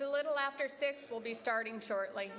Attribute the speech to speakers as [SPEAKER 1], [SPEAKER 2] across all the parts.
[SPEAKER 1] It's a little after 6. We'll be starting shortly.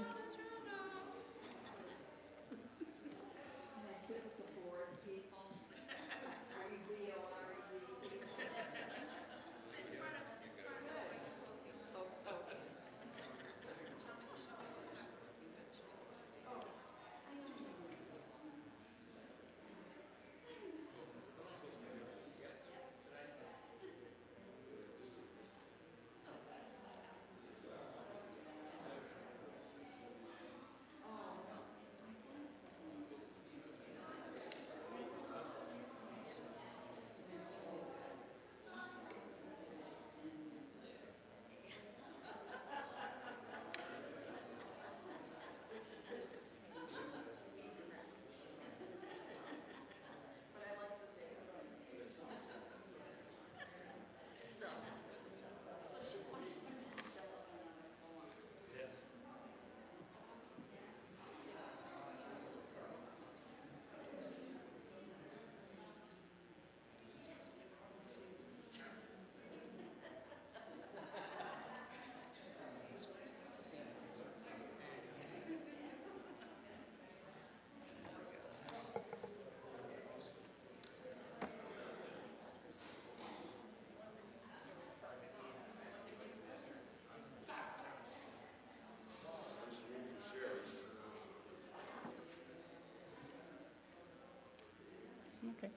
[SPEAKER 1] Okay.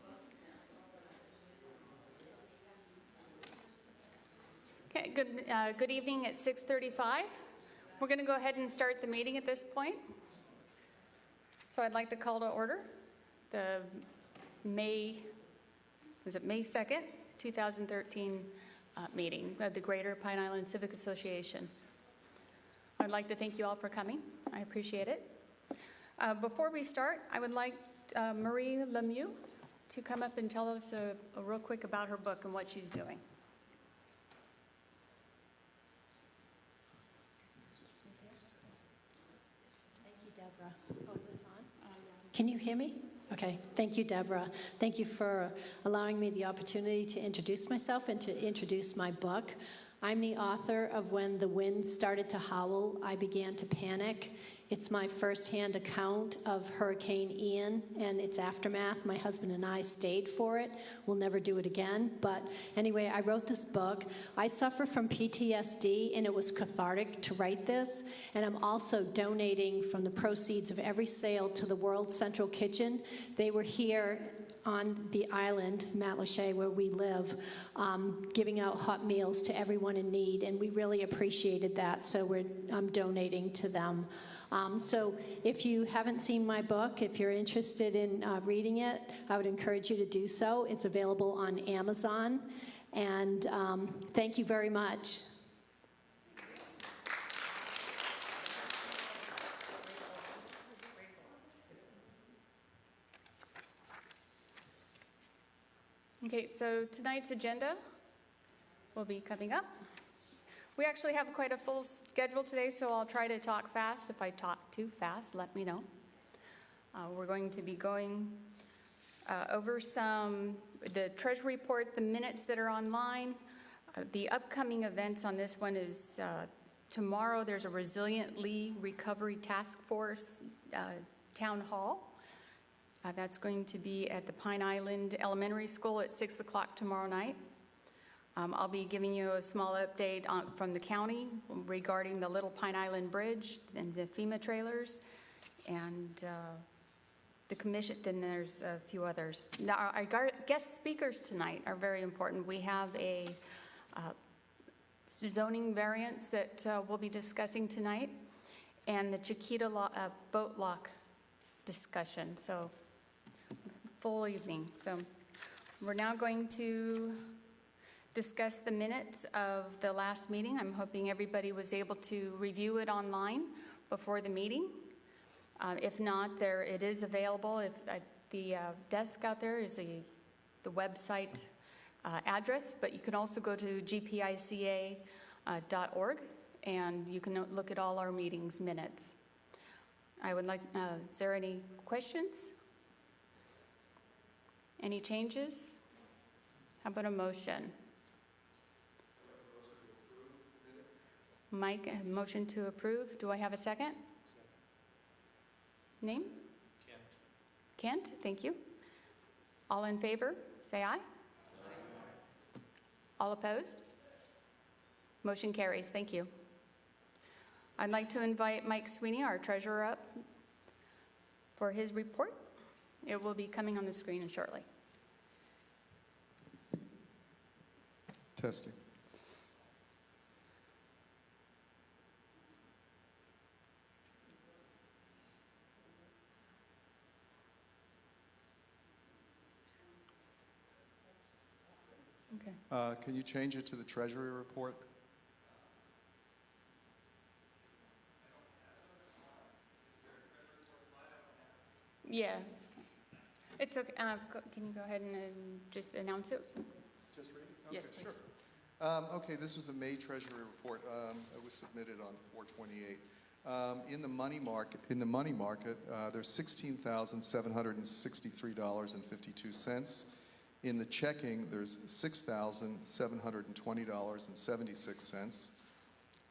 [SPEAKER 1] Okay, good evening at 6:35. We're going to go ahead and start the meeting at this point. So I'd like to call to order the May 2nd, 2013 meeting of the Greater Pine Island Civic Association. I'd like to thank you all for coming. I appreciate it. Before we start, I would like Marie Lemieux to come up and tell us a real quick about her book and what she's doing.
[SPEAKER 2] Thank you, Deborah. Oh, is this on? Can you hear me? Okay. Thank you, Deborah. Thank you for allowing me the opportunity to introduce myself and to introduce my book. I'm the author of When the Wind Started to Howl, I Began to Panic. It's my firsthand account of Hurricane Ian and its aftermath. My husband and I stayed for it. We'll never do it again. But anyway, I wrote this book. I suffer from PTSD, and it was cathartic to write this. And I'm also donating from the proceeds of every sale to the World Central Kitchen. They were here on the island, Matlacha, where we live, giving out hot meals to everyone in need, and we really appreciated that, so I'm donating to them. So if you haven't seen my book, if you're interested in reading it, I would encourage you to do so. It's available on Amazon, and thank you very much.
[SPEAKER 1] Okay, so tonight's agenda will be coming up. We actually have quite a full schedule today, so I'll try to talk fast. If I talk too fast, let me know. We're going to be going over the treasury report, the minutes that are online. The upcoming events on this one is tomorrow there's a Resilient Lee Recovery Task Force Town Hall. That's going to be at the Pine Island Elementary School at 6 o'clock tomorrow night. I'll be giving you a small update from the county regarding the Little Pine Island Bridge and the FEMA trailers and the commission. Then there's a few others. Now, our guest speakers tonight are very important. We have a zoning variance that we'll be discussing tonight and the Chiquita boat lock discussion. So full evening. So we're now going to discuss the minutes of the last meeting. I'm hoping everybody was able to review it online before the meeting. If not, it is available. If at the desk out there is the website address, but you can also go to GPICA.org and you can look at all our meetings minutes. I would like, is there any questions? Any changes? How about a motion? Mike, a motion to approve. Do I have a second? Name? Kent, thank you. All in favor, say aye. All opposed? Motion carries. Thank you. I'd like to invite Mike Sweeney, our treasurer, up for his report. It will be coming on the screen shortly.
[SPEAKER 3] Testing.
[SPEAKER 1] Okay.
[SPEAKER 3] Can you change it to the Treasury report?
[SPEAKER 1] Yes. It's okay. Can you go ahead and just announce it?
[SPEAKER 3] Just read it?
[SPEAKER 1] Yes,
[SPEAKER 3] Okay,
[SPEAKER 1] please.
[SPEAKER 3] sure. Okay, this was the May Treasury report. It was submitted on 4/28. In the money market, there's $16,763.52. In the checking, there's $6,720.76.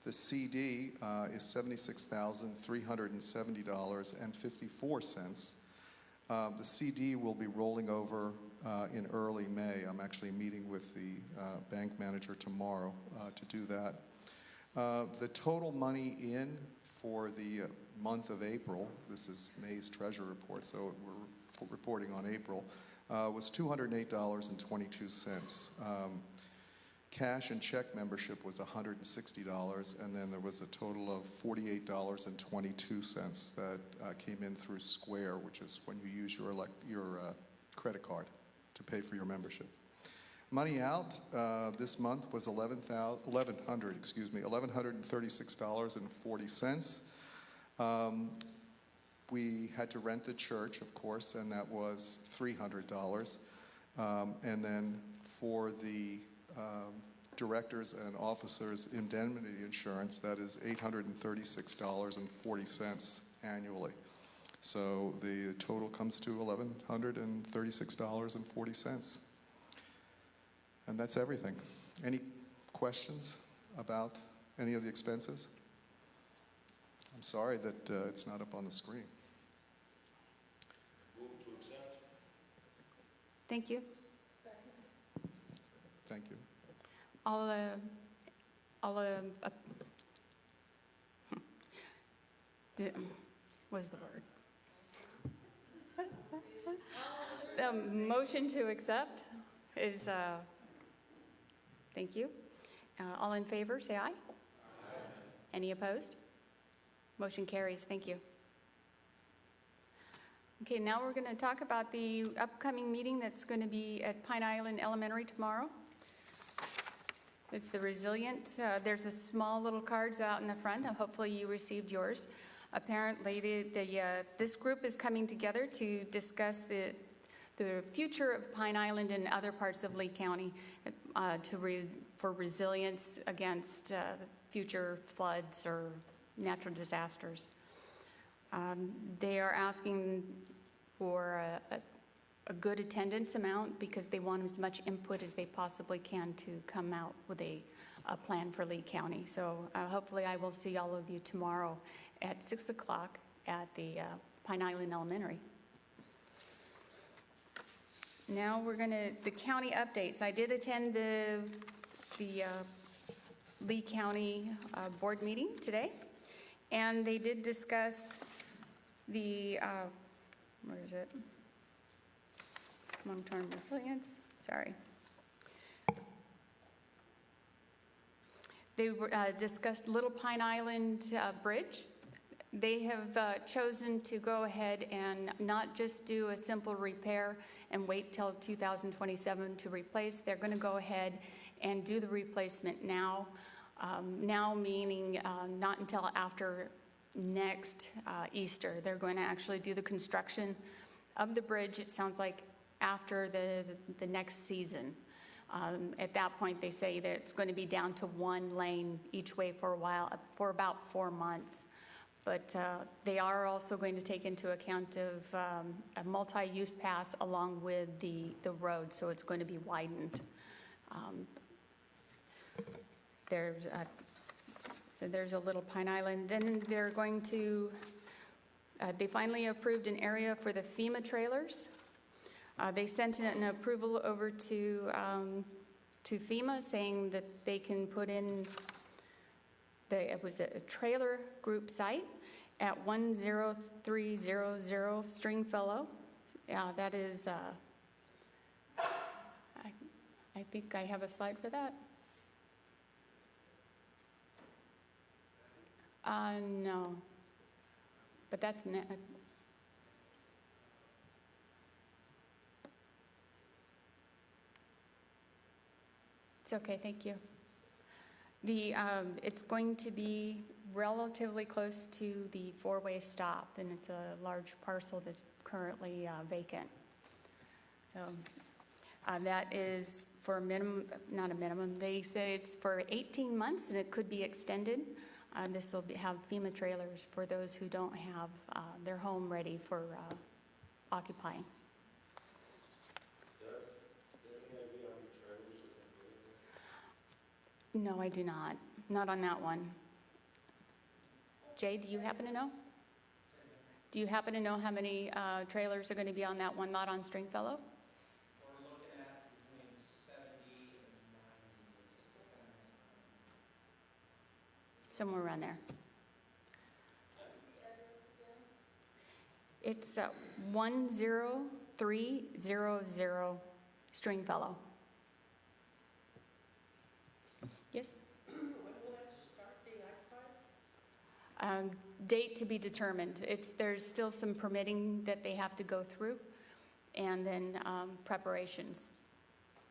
[SPEAKER 3] The CD is $76,370.54. The CD will be rolling over in early May. I'm actually meeting with the bank manager tomorrow to do that. The total money in for the month of April, this is May's Treasury report, so we're reporting on April, was $208.22. Cash and check membership was $160, and then there was a total of $48.22 that came in through Square, which is when you use your credit card to pay for your membership. Money out this month was $1,136.40. We had to rent the church, of course, and that was $300. And then for the directors and officers' indemnity insurance, that is $836.40 annually. So the total comes to $1,136.40. And that's everything. Any questions about any of the expenses? I'm sorry that it's not up on the screen.
[SPEAKER 4] Move to accept.
[SPEAKER 1] Thank you.
[SPEAKER 3] Thank you.
[SPEAKER 1] What's the word? The motion to accept is, thank you. All in favor, say aye. Any opposed? Motion carries. Thank you. Okay, now we're going to talk about the upcoming meeting that's going to be at Pine Island Elementary tomorrow. It's the Resilient. There's a small little cards out in the front. Hopefully you received yours. Apparently, this group is coming together to discuss the future of Pine Island and other parts of Lee County for resilience against future floods or natural disasters. They are asking for a good attendance amount because they want as much input as they possibly can to come out with a plan for Lee County. So hopefully I will see all of you tomorrow at 6 o'clock at the Pine Island Elementary. Now we're the county updates. I did attend the Lee County board meeting today, and they did discuss the, where is it? Long-term resilience, sorry. They discussed Little Pine Island Bridge. They have chosen to go ahead and not just do a simple repair and wait till 2027 to replace. They're going to go ahead and do the replacement now. Now meaning not until after next Easter. They're going to actually do the construction of the bridge, it sounds like, after the next season. At that point, they say that it's going to be down to one lane each way for a while, for about 4 months. But they are also going to take into account of a multi-use pass along with the road, so it's going to be widened. There's So there's a little Pine Island. Then they're going to, they finally approved an area for the FEMA trailers. They sent an approval over to FEMA saying that they can put in, it was a trailer group site at 10300 Stringfellow. That is, I think I have a slide for that. No, but that's, it's okay, thank you. It's going to be relatively close to the four-way stop, and it's a large parcel that's currently vacant. So that is for a minimum, not a minimum, they said it's for 18 months and it could be extended. This will have FEMA trailers for those who don't have their home ready for occupying. No, I do not. Not on that one. Jay, do you happen to know? Do you happen to know how many trailers are going to be on that one lot on Stringfellow?
[SPEAKER 4] We're looking at between 70 and 90.
[SPEAKER 1] Somewhere around there. It's 10300 Stringfellow. Yes?
[SPEAKER 5] When will that start being occupied?
[SPEAKER 1] Date to be determined. There's still some permitting that they have to go through, and then preparations.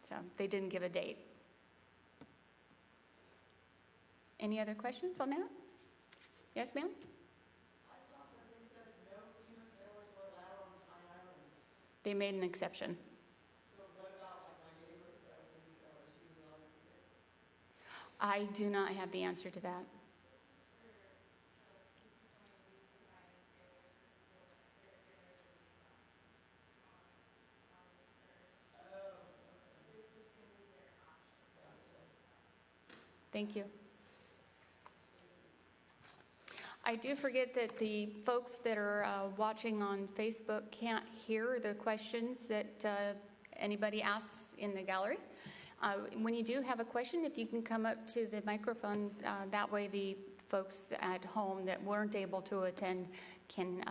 [SPEAKER 1] So they didn't give a date. Any other questions on that? Yes, ma'am?
[SPEAKER 5] I thought that they said no FEMA trailers were allowed on Pine Island.
[SPEAKER 1] They made an exception.
[SPEAKER 5] So what about like my neighbors that have FEMA trailers who are here?
[SPEAKER 1] I do not have the answer to that. Thank you. I do forget that the folks that are watching on Facebook can't hear the questions that anybody asks in the gallery. When you do have a question, if you can come up to the microphone, that way the folks at home that weren't able to attend can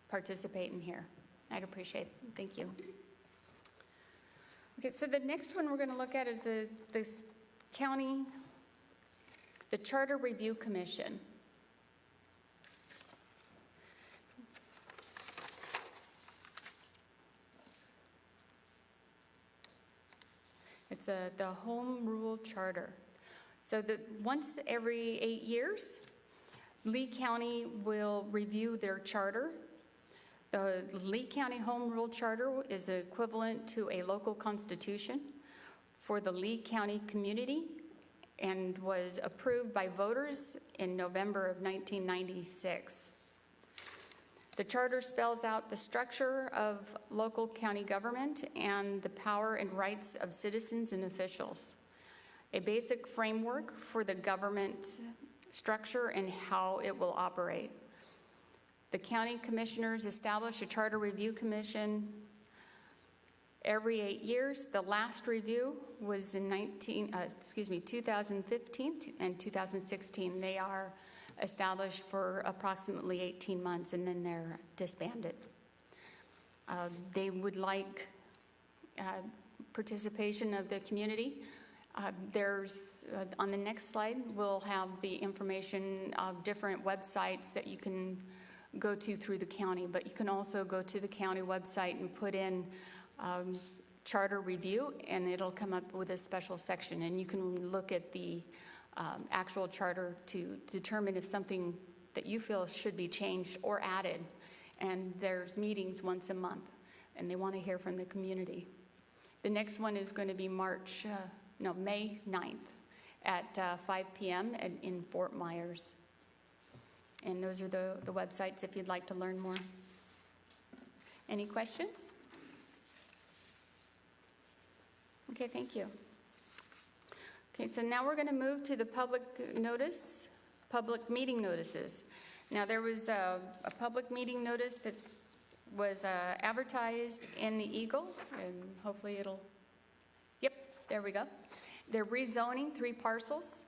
[SPEAKER 1] participate and hear. I'd appreciate it. Thank you. Okay, so the next one we're going to look at is this county, the Charter Review Commission. It's the Home Rule Charter. So that once every 8 years, Lee County will review their charter. The Lee County Home Rule Charter is equivalent to a local constitution for the Lee County community and was approved by voters in November of 1996. The charter spells out the structure of local county government and the power and rights of citizens and officials, a basic framework for the government structure and how it will operate. The county commissioners establish a charter review commission every 8 years. The last review was in 2015 and 2016. They are established for approximately 18 months and then they're disbanded. They would like participation of the community. There's, on the next slide, we'll have the information of different websites that you can go to through the county, but you can also go to the county website and put in charter review and it'll come up with a special section and you can look at the actual charter to determine if something that you feel should be changed or added. And there's meetings once a month and they want to hear from the community. The next one is going to be May 9th at 5 p.m. in Fort Myers. And those are the websites if you'd like to learn more. Any questions? Okay, thank you. Okay, so now we're going to move to the public notice public meeting notices. Now, there was a public meeting notice that was advertised in the Eagle, and hopefully it'll, yep, there we go. They're rezoning 3 parcels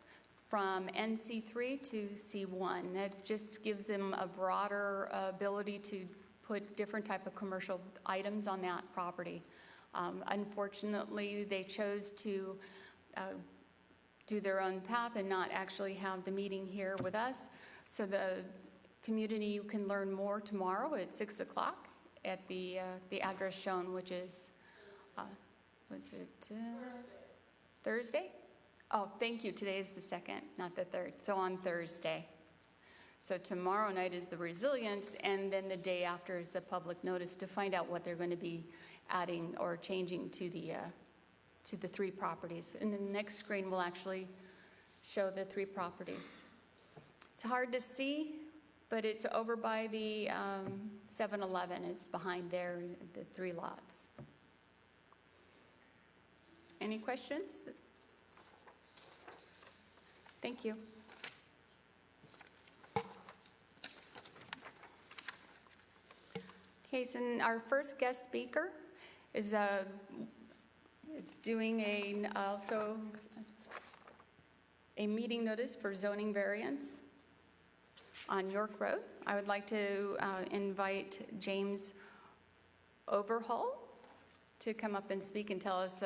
[SPEAKER 1] from NC3 to C1. That just gives them a broader ability to put different type of commercial items on that property. Unfortunately, they chose to do their own path and not actually have the meeting here with us. So the community can learn more tomorrow at 6 o'clock at the address shown, which is, was it Thursday? Oh, thank you. Today is the 2nd, not the 3rd. So on Thursday. So tomorrow night is the resilience, and then the day after is the public notice to find out what they're going to be adding or changing to the 3 properties. And the next screen will actually show the 3 properties. It's hard to see, but it's over by the 7-Eleven. It's behind there, the 3 lots. Any questions? Thank you. Okay, so our first guest speaker is doing also a meeting notice for zoning variance on York Road. I would like to invite James Overhaul to come up and speak and tell us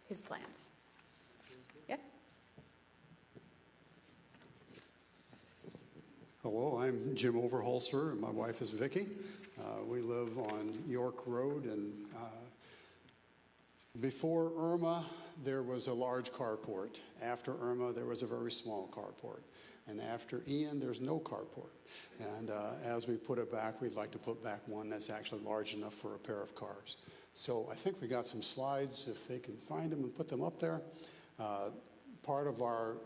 [SPEAKER 1] his plans. Yeah.
[SPEAKER 6] Hello, I'm Jim Overholser, and my wife is Vicki. We live on York Road, and before Irma, there was a large carport. After Irma, there was a very small carport. And after Ian, there's no carport. And as we put it back, we'd like to put back one that's actually large enough for a pair of cars. So I think we got some slides, if they can find them and put them up there. Part of our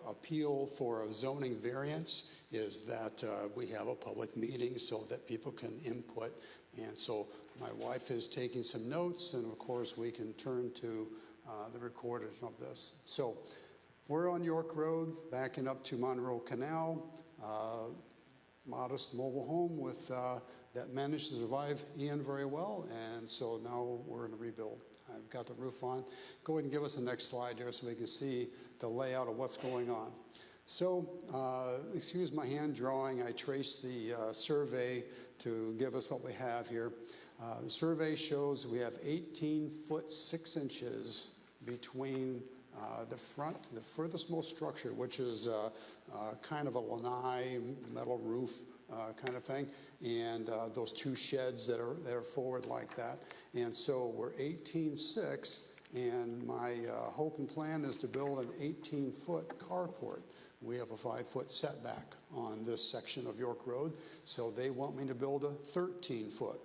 [SPEAKER 6] appeal for a zoning variance is that we have a public meeting so that people can input. And so my wife is taking some notes, and of course we can turn to the recorders of this. So we're on York Road, backing up to Monroe Canal. Modest mobile home with that managed to survive Ian very well, and so now we're in a rebuild. I've got the roof on. Go ahead and give us the next slide here so we can see the layout of what's going on. So, excuse my hand drawing. I traced the survey to give us what we have here. The survey shows we have 18 foot 6 inches between the front, the furthest most structure, which is kind of a lanai metal roof kind of thing, and those 2 sheds that are forward like that. And so we're 18.6, and my hope and plan is to build an 18-foot carport. We have a 5-foot setback on this section of York Road, so they want me to build a 13-foot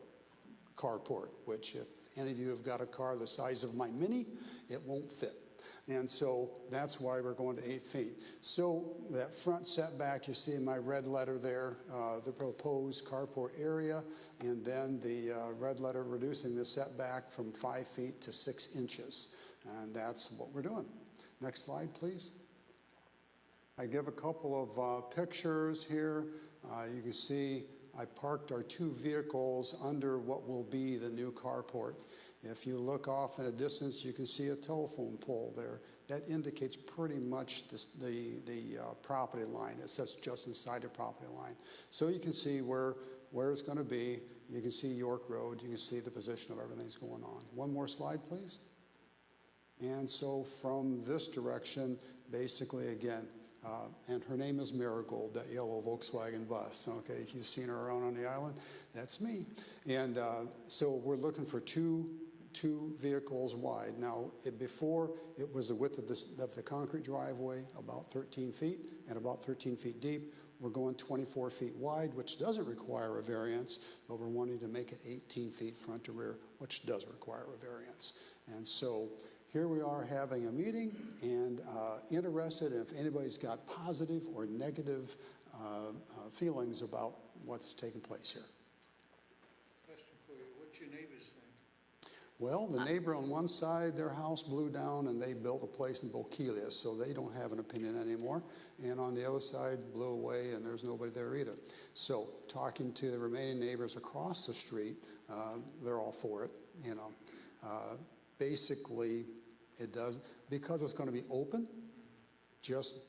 [SPEAKER 6] carport, which if any of you have got a car the size of my Mini, it won't fit. And so that's why we're going to 8 feet. So that front setback, you see in my red letter there, the proposed carport area, and then the red letter reducing the setback from 5 feet to 6 inches. And that's what we're doing. Next slide, please. I give a couple of pictures here. You can see I parked our 2 vehicles under what will be the new carport. If you look off in a distance, you can see a telephone pole there. That indicates pretty much the property line. It sits just inside the property line. So you can see where it's going to be. You can see York Road. You can see the position of everything that's going on. One more slide, please. And so from this direction, basically, again, and her name is Marigold, that yellow Volkswagen bus. Okay, if you've seen her around on the island, that's me. And so we're looking for two vehicles wide. Now, before it was the width of the concrete driveway, about 13 feet, and about 13 feet deep. We're going 24 feet wide, which doesn't require a variance, but we're wanting to make it 18 feet front to rear, which does require a variance. And so here we are having a meeting, and interested if anybody's got positive or negative feelings about what's taking place here.
[SPEAKER 7] Question for you. What's your neighbors think?
[SPEAKER 6] Well, the neighbor on one side, their house blew down and they built a place in Boquilias, so they don't have an opinion anymore. And on the other side, blew away and there's nobody there either. So talking to the remaining neighbors across the street, they're all for it, you know. Basically, it does, because it's going to be open, just,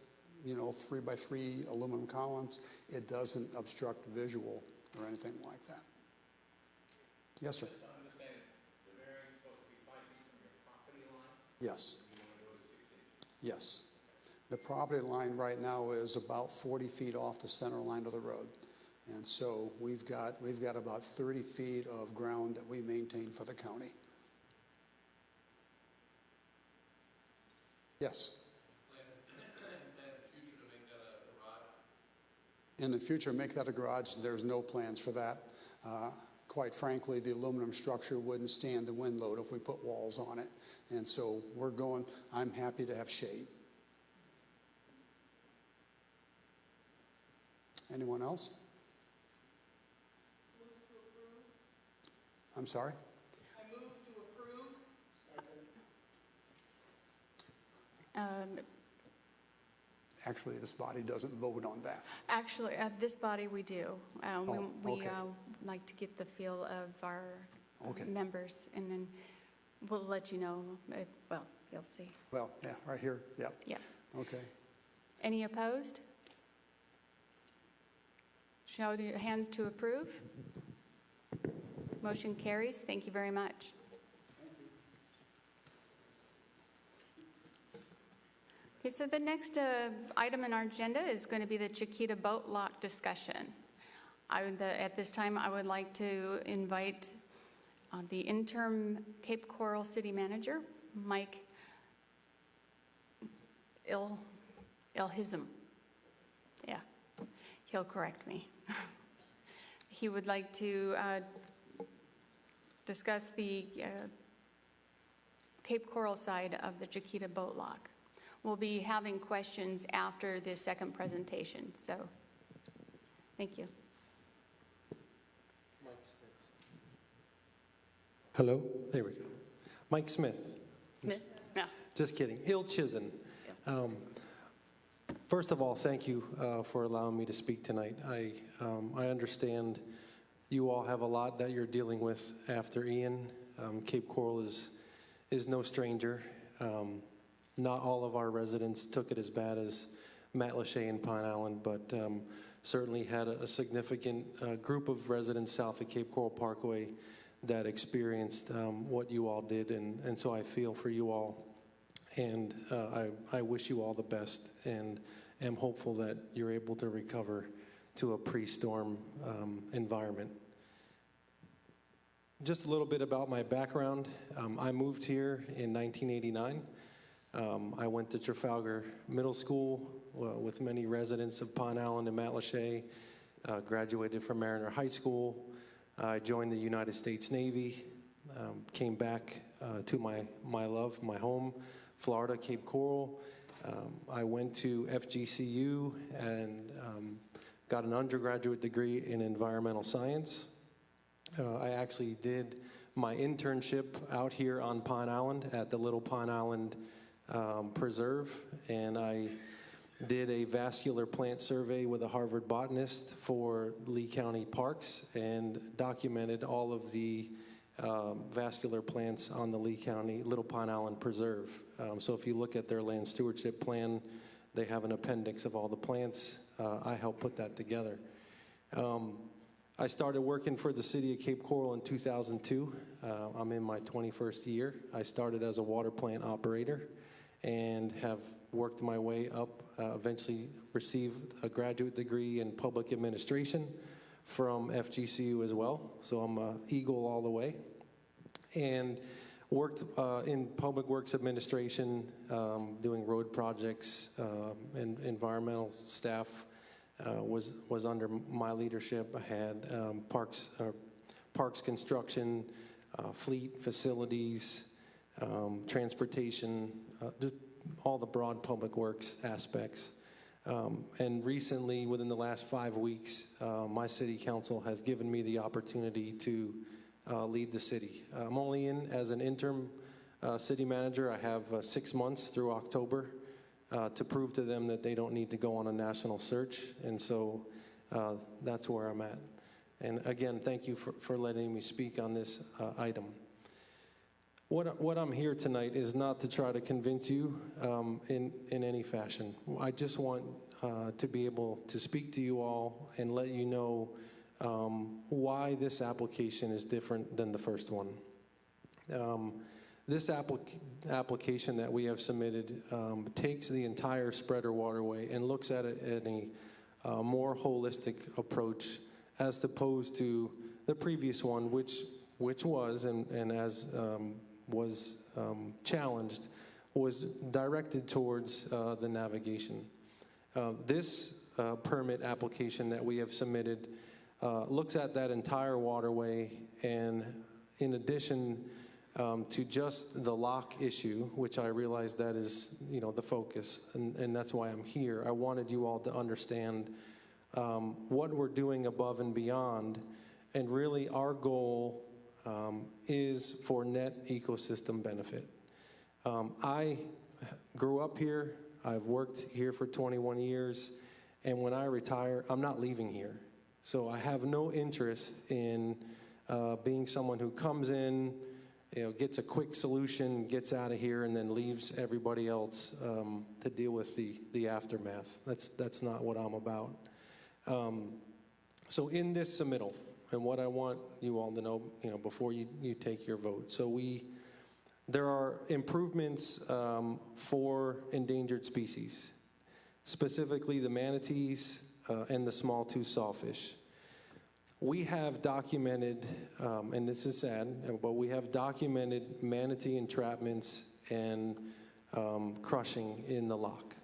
[SPEAKER 6] you know, 3x3 aluminum columns, it doesn't obstruct visual or anything like that. Yes, sir. Yes. Yes. The property line right now is about 40 feet off the center line of the road. And so we've got about 30 feet of ground that we maintain for the county. Yes. In the future, make that a garage. There's no plans for that. Quite frankly, the aluminum structure wouldn't stand the wind load if we put walls on it. And so I'm happy to have shade. Anyone else?
[SPEAKER 5] Move to approve.
[SPEAKER 6] I'm sorry?
[SPEAKER 5] I move to approve.
[SPEAKER 6] Actually, this body doesn't vote on that.
[SPEAKER 1] Actually, at this body, we do. We
[SPEAKER 6] okay.
[SPEAKER 1] like to get the feel of our
[SPEAKER 6] Okay.
[SPEAKER 1] members, and then we'll let you know. Well, you'll see.
[SPEAKER 6] Well, yeah, right here. Yep.
[SPEAKER 1] Yeah.
[SPEAKER 6] Okay.
[SPEAKER 1] Any opposed? Show your hands to approve. Motion carries. Thank you very much. Okay, so the next item in our agenda is going to be the Chiquita boat lock discussion. At this time, I would like to invite the interim Cape Coral City Manager, Mike Ilhism. Yeah, he'll correct me. He would like to discuss the Cape Coral side of the Chiquita boat lock. We'll be having questions after the second presentation, so thank you.
[SPEAKER 7] Hello, there we go. Mike Smith.
[SPEAKER 1] Smith? No.
[SPEAKER 7] Just kidding. Ilchisn. First of all, thank you for allowing me to speak tonight. I understand you all have a lot that you're dealing with after Ian. Cape Coral is no stranger. Not all of our residents took it as bad as Matlacha and Pine Island, but certainly had a significant group of residents south of Cape Coral Parkway that experienced what you all did, and so I feel for you all, and I wish you all the best, and am hopeful that you're able to recover to a pre-storm environment. Just a little bit about my background. I moved here in 1989. I went to Trafalgar Middle School with many residents of Pine Island and Matlacha, graduated from Mariner High School. I joined the United States Navy, came back to my love, my home, Florida, Cape Coral. I went to FGCU and got an undergraduate degree in environmental science. I actually did my internship out here on Pine Island at the Little Pine Island Preserve, and I did a vascular plant survey with a Harvard botanist for Lee County Parks and documented all of the vascular plants on the Lee County Little Pine Island Preserve. So if you look at their land stewardship plan, they have an appendix of all the plants. I helped put that together. I started working for the city of Cape Coral in 2002. I'm in my 21st year. I started as a water plant operator and have worked my way up, eventually received a graduate degree in public administration from FGCU as well. So I'm an Eagle all the way. And worked in public works administration, doing road projects, and environmental staff was under my leadership. I had parks construction, fleet facilities, transportation, all the broad public works aspects. And recently, within the last 5 weeks, my city council has given me the opportunity to lead the city. I'm only in as an interim city manager. I have 6 months through October to prove to them that they don't need to go on a national search, and so that's where I'm at. And again, thank you for letting me speak on this item. What I'm here tonight is not to try to convince you in any fashion. I just want to be able to speak to you all and let you know why this application is different than the first one. This application that we have submitted takes the entire spreader waterway and looks at it in a more holistic approach as opposed to the previous one, which was, and as was challenged, was directed towards the navigation. This permit application that we have submitted looks at that entire waterway, and in addition to just the lock issue, which I realize that is, the focus, and that's why I'm here. I wanted you all to understand what we're doing above and beyond, and really our goal is for net ecosystem benefit. I grew up here. I've worked here for 21 years, and when I retire, I'm not leaving here. So I have no interest in being someone who comes in, gets a quick solution, gets out of here, and then leaves everybody else to deal with the aftermath. That's not what I'm about. So in this submittal, and what I want you all to know, before you take your vote. So there are improvements for endangered species, specifically the manatees and the small-tooth sawfish. We have documented, and this is sad, but we have documented manatee entrapments and crushing in the loch.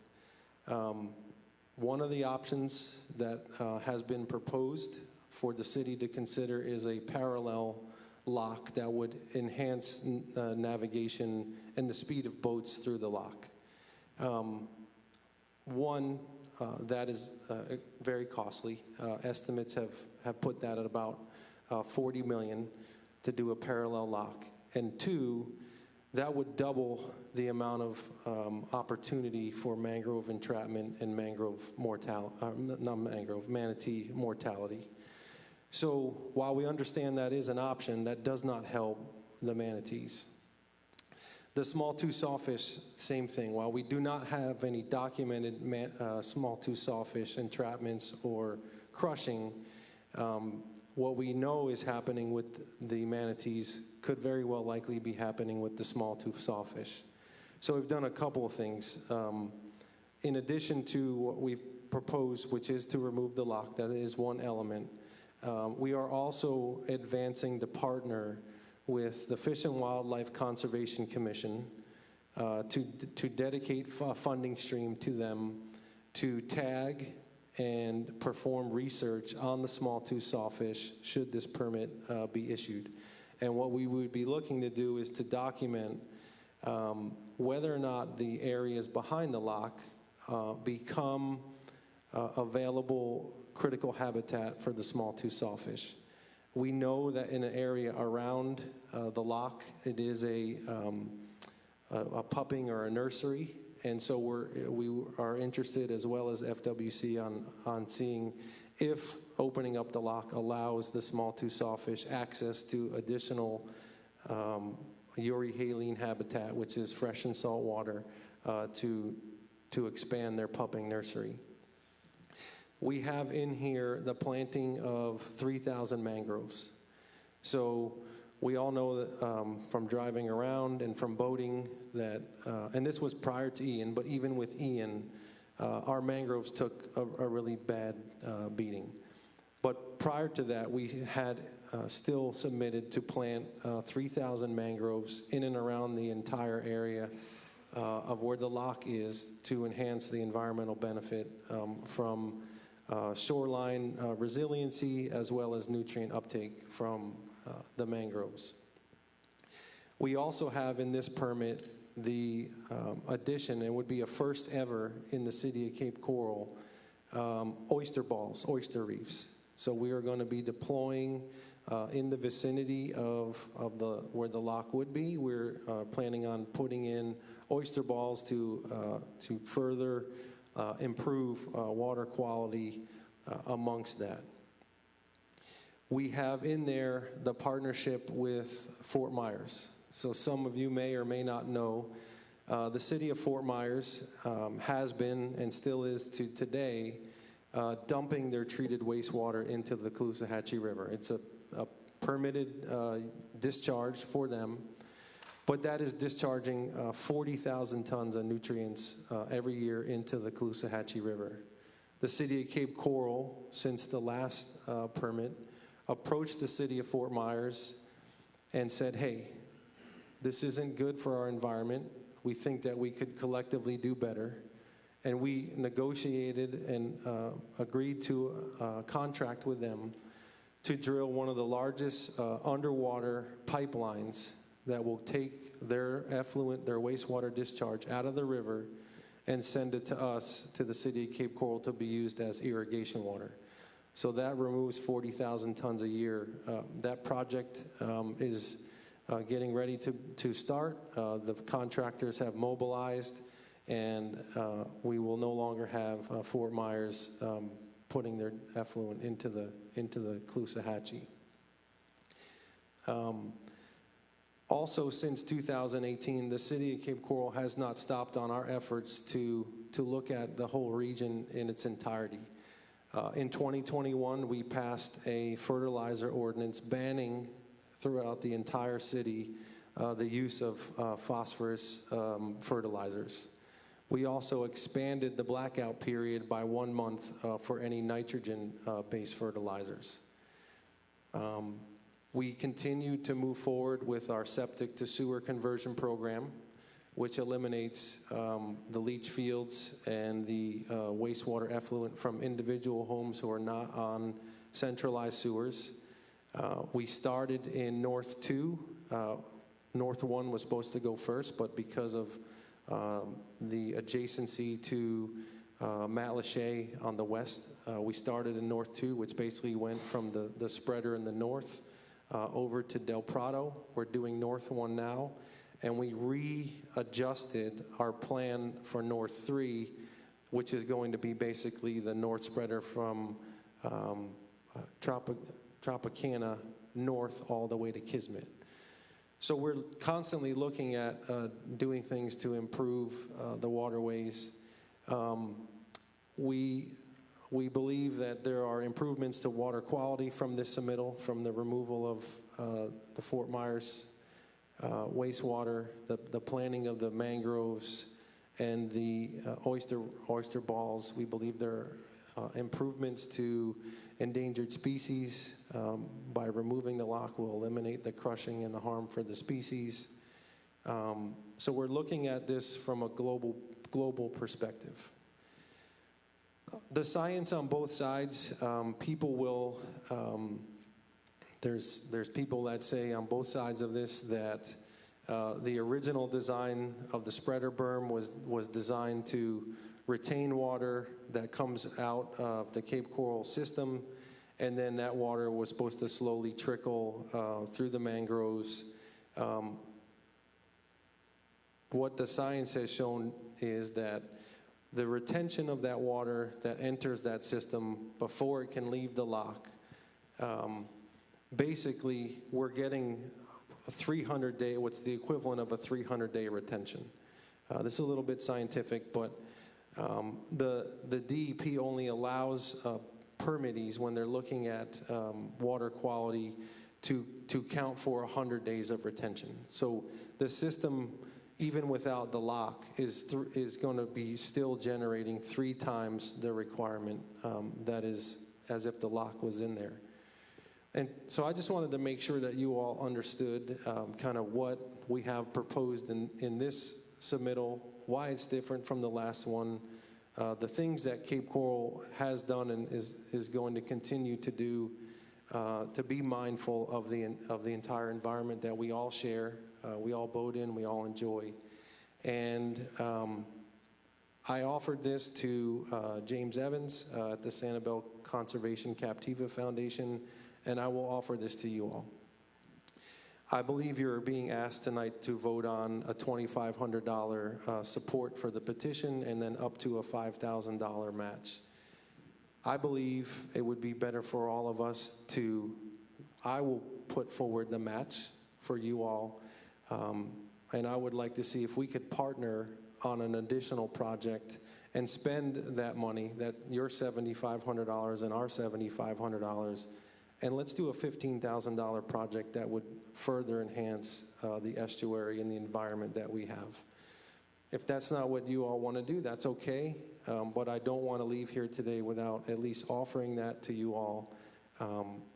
[SPEAKER 7] One of the options that has been proposed for the city to consider is a parallel lock that would enhance navigation and the speed of boats through the lock. That is very costly. Estimates have put that at about $40 million to do a parallel lock. And two, that would double the amount of opportunity for mangrove entrapment and manatee mortality. So while we understand that is an option, that does not help the manatees. The small-tooth sawfish, same thing. While we do not have any documented small-tooth sawfish entrapments or crushing, what we know is happening with the manatees could very well likely be happening with the small-tooth sawfish. So we've done a couple of things. In addition to what we've proposed, which is to remove the lock, that is one element. We are also advancing to partner with the Fish and Wildlife Conservation Commission to dedicate a funding stream to them to tag and perform research on the small-tooth sawfish should this permit be issued. And what we would be looking to do is to document whether or not the areas behind the loch become available critical habitat for the small-tooth sawfish. We know that in an area around the loch, it is a pupping or a nursery, and so we are interested, as well as FWC, on seeing if opening up the loch allows the small-tooth sawfish access to additional euryhaline habitat, which is fresh and salt water, to expand their pupping nursery. We have in here the planting of 3,000 mangroves. So we all know that from driving around and from boating that, and this was prior to Ian, but even with Ian, our mangroves took a really bad beating. But prior to that, we had still submitted to plant 3,000 mangroves in and around the entire area of where the loch is to enhance the environmental benefit from shoreline resiliency as well as nutrient uptake from the mangroves. We also have in this permit the addition, and would be a first ever in the city of Cape Coral, oyster balls, oyster reefs. So we are going to be deploying in the vicinity of where the lock would be. We're planning on putting in oyster balls to further improve water quality amongst that. We have in there the partnership with Fort Myers. So some of you may or may not know, the city of Fort Myers has been and still is to today dumping their treated wastewater into the Caloosahatchee River. It's a permitted discharge for them, but that is discharging 40,000 tons of nutrients every year into the Caloosahatchee River. The city of Cape Coral, since the last permit, approached the city of Fort Myers and said, hey, this isn't good for our environment. We think that we could collectively do better. And we negotiated and agreed to a contract with them to drill one of the largest underwater pipelines that will take their effluent, their wastewater discharge out of the river and send it to us, to the city of Cape Coral, to be used as irrigation water. So that removes 40,000 tons a year. That project is getting ready to start. The contractors have mobilized, and we will no longer have Fort Myers putting their effluent into the Caloosahatchee. Also, since 2018, the city of Cape Coral has not stopped on our efforts to look at the whole region in its entirety. In 2021, we passed a fertilizer ordinance banning throughout the entire city the use of phosphorus fertilizers. We also expanded the blackout period by 1 month for any nitrogen-based fertilizers. We continue to move forward with our septic to sewer conversion program, which eliminates the leach fields and the wastewater effluent from individual homes who are not on centralized sewers. We started in North 2. North 1 was supposed to go first, but because of the adjacency to Matlacha on the west, we started in North 2, which basically went from the spreader in the north over to Del Prado. We're doing North 1 now. And we readjusted our plan for North 3, which is going to be basically the north spreader from Tropicana north all the way to Kismet. So we're constantly looking at doing things to improve the waterways. We believe that there are improvements to water quality from this submittal, from the removal of the Fort Myers wastewater, the planting of the mangroves, and the oyster balls. We believe there are improvements to endangered species. By removing the lock, we'll eliminate the crushing and the harm for the species. So we're looking at this from a global perspective. The science on both sides, people will, there's people that say on both sides of this that the original design of the spreader berm was designed to retain water that comes out of the Cape Coral system, and then that water was supposed to slowly trickle through the mangroves. What the science has shown is that the retention of that water that enters that system before it can leave the lock, basically we're getting a 300-day, what's the equivalent of a 300-day retention. This is a little bit scientific, but the DEP only allows permittees when they're looking at water quality to count for 100 days of retention. So the system, even without the lock, is going to be still generating 3 times the requirement that is as if the lock was in there. And so I just wanted to make sure that you all understood kind of what we have proposed in this submittal, why it's different from the last one, the things that Cape Coral has done and is going to continue to do to be mindful of the entire environment that we all share, we all boat in, we all enjoy. And I offered this to James Evans at the Sanibel Conservation Captiva Foundation and I will offer this to you all. I believe you're being asked tonight to vote on a $2,500 support for the petition and then up to a $5,000 match. I believe it would be better for all of us I will put forward the match for you all, and I would like to see if we could partner on an additional project and spend that money, that your $7,500 and our $7,500, and let's do a $15,000 project that would further enhance the estuary and the environment that we have. If that's not what you all want to do, that's okay, but I don't want to leave here today without at least offering that to you all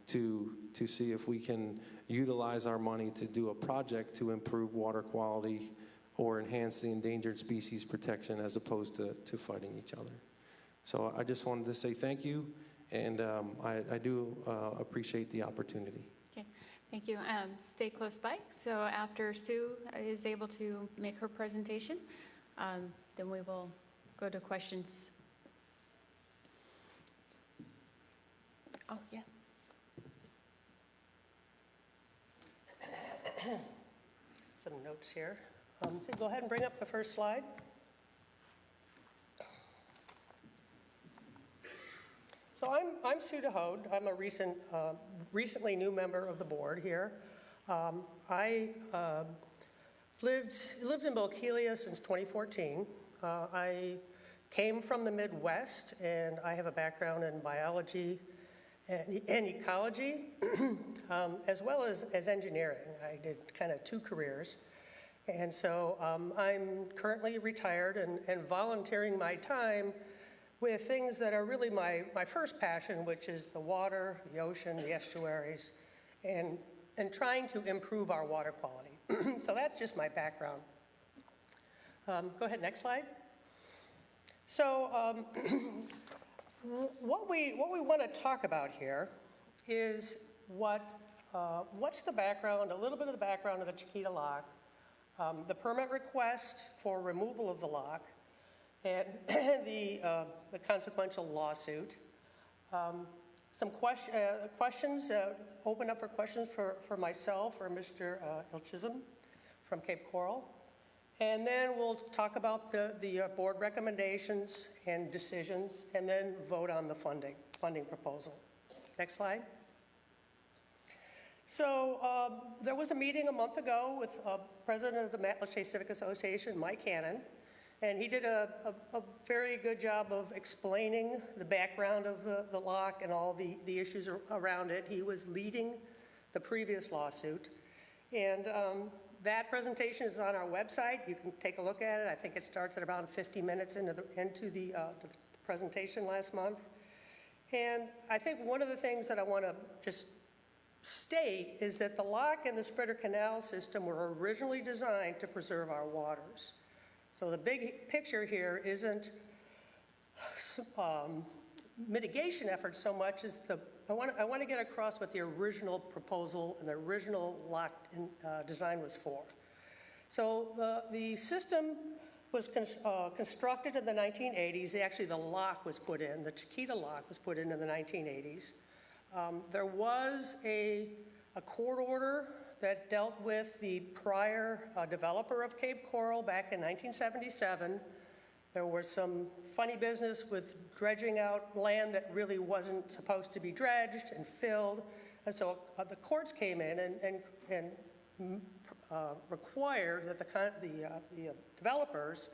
[SPEAKER 7] to see if we can utilize our money to do a project to improve water quality or enhance the endangered species protection as opposed to fighting each other. So I just wanted to say thank you, and I do appreciate the opportunity.
[SPEAKER 1] Okay, thank you. Stay close by. So after Sue is able to make her presentation, then we will go to questions. Oh, yeah.
[SPEAKER 8] Some notes here. So go ahead and bring up the first slide. So I'm Sue DeHode. I'm a recently new member of the board here. I lived in Bokeelia since 2014. I came from the Midwest, and I have a background in biology and ecology, as well as engineering. I did kind of two careers. And so I'm currently retired and volunteering my time with things that are really my first passion, which is the water, the ocean, the estuaries, and trying to improve our water quality. So that's just my background. Go ahead, next slide. So what we want to talk about here is what's the background, a little bit of the background of the Chiquita Lock, the permit request for removal of the lock, and the consequential lawsuit. Some questions, open up for questions for myself or Mr. Ilchism from Cape Coral. And then we'll talk about the board recommendations and decisions, and then vote on the funding proposal. Next slide. So there was a meeting a month ago with President of the Matlacha Civic Association, Mike Hannon, and he did a very good job of explaining the background of the lock and all the issues around it. He was leading the previous lawsuit. And that presentation is on our website. You can take a look at it. I think it starts at around 50 minutes into the presentation last month. And I think one of the things that I want to just state is that the lock and the spreader canal system were originally designed to preserve our waters. So the big picture here isn't mitigation efforts so much as I want to get across what the original proposal and the original lock design was for. So the system was constructed in the 1980s. Actually, the lock was put in. The Chiquita lock was put in the 1980s. There was a court order that dealt with the prior developer of Cape Coral back in 1977. There was some funny business with dredging out land that really wasn't supposed to be dredged and filled. And so the courts came in and required that the developers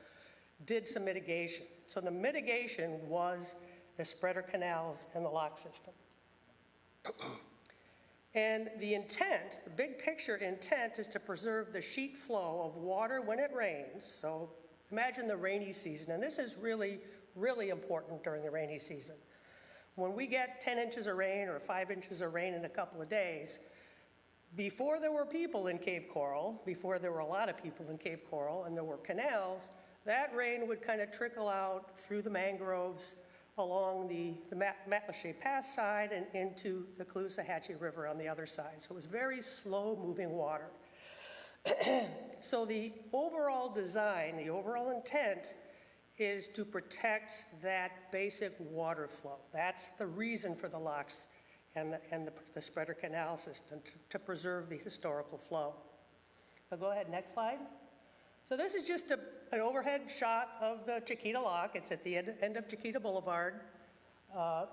[SPEAKER 8] did some mitigation. So the mitigation was the spreader canals and the lock system. And the intent, the big picture intent, is to preserve the sheet flow of water when it rains. So imagine the rainy season, and this is really, really important during the rainy season. When we get 10 inches of rain or 5 inches of rain in a couple of days, before there were people in Cape Coral, before there were a lot of people in Cape Coral and there were canals, that rain would kind of trickle out through the mangroves along the Matlacha Pass side and into the Caloosahatchee River on the other side. So it was very slow-moving water. So the overall design, the overall intent is to protect that basic water flow. That's the reason for the locks and the spreader canal system to preserve the historical flow. So go ahead, next slide. So this is just an overhead shot of the Chiquita Lock. It's at the end of Chiquita Boulevard.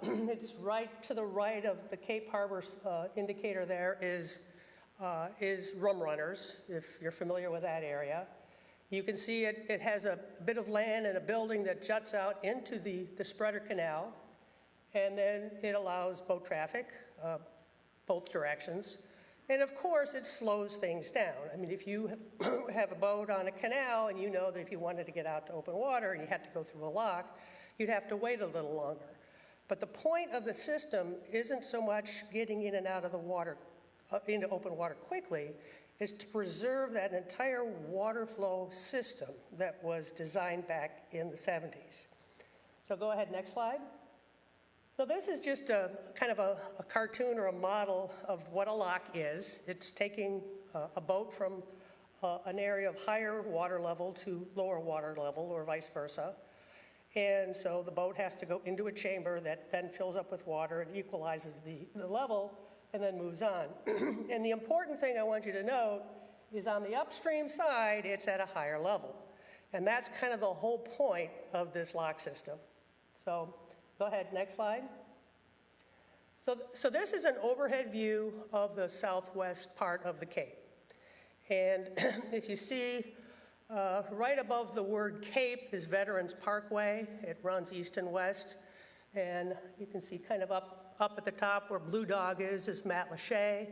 [SPEAKER 8] It's right to the right of the Cape Harbor indicator there is Rum Runners, if you're familiar with that area. You can see it has a bit of land and a building that juts out into the spreader canal, and then it allows boat traffic, both directions. And of course, it slows things down. I mean, if you have a boat on a canal and you know that if you wanted to get out to open water and you had to go through a lock, you'd have to wait a little longer. But the point of the system isn't so much getting in and out of the water, into open water quickly, is to preserve that entire water flow system that was designed back in the 70s. So go ahead, next slide. So this is just a kind of a cartoon or a model of what a lock is. It's taking a boat from an area of higher water level to lower water level, or vice versa. And so the boat has to go into a chamber that then fills up with water and equalizes the level and then moves on. And the important thing I want you to note is on the upstream side, it's at a higher level. And that's kind of the whole point of this lock system. So go ahead, next slide. So this is an overhead view of the southwest part of the Cape. And if you see, right above the word Cape is Veterans Parkway. It runs east and west. And you can see kind of up at the top where Blue Dog is Matlacha,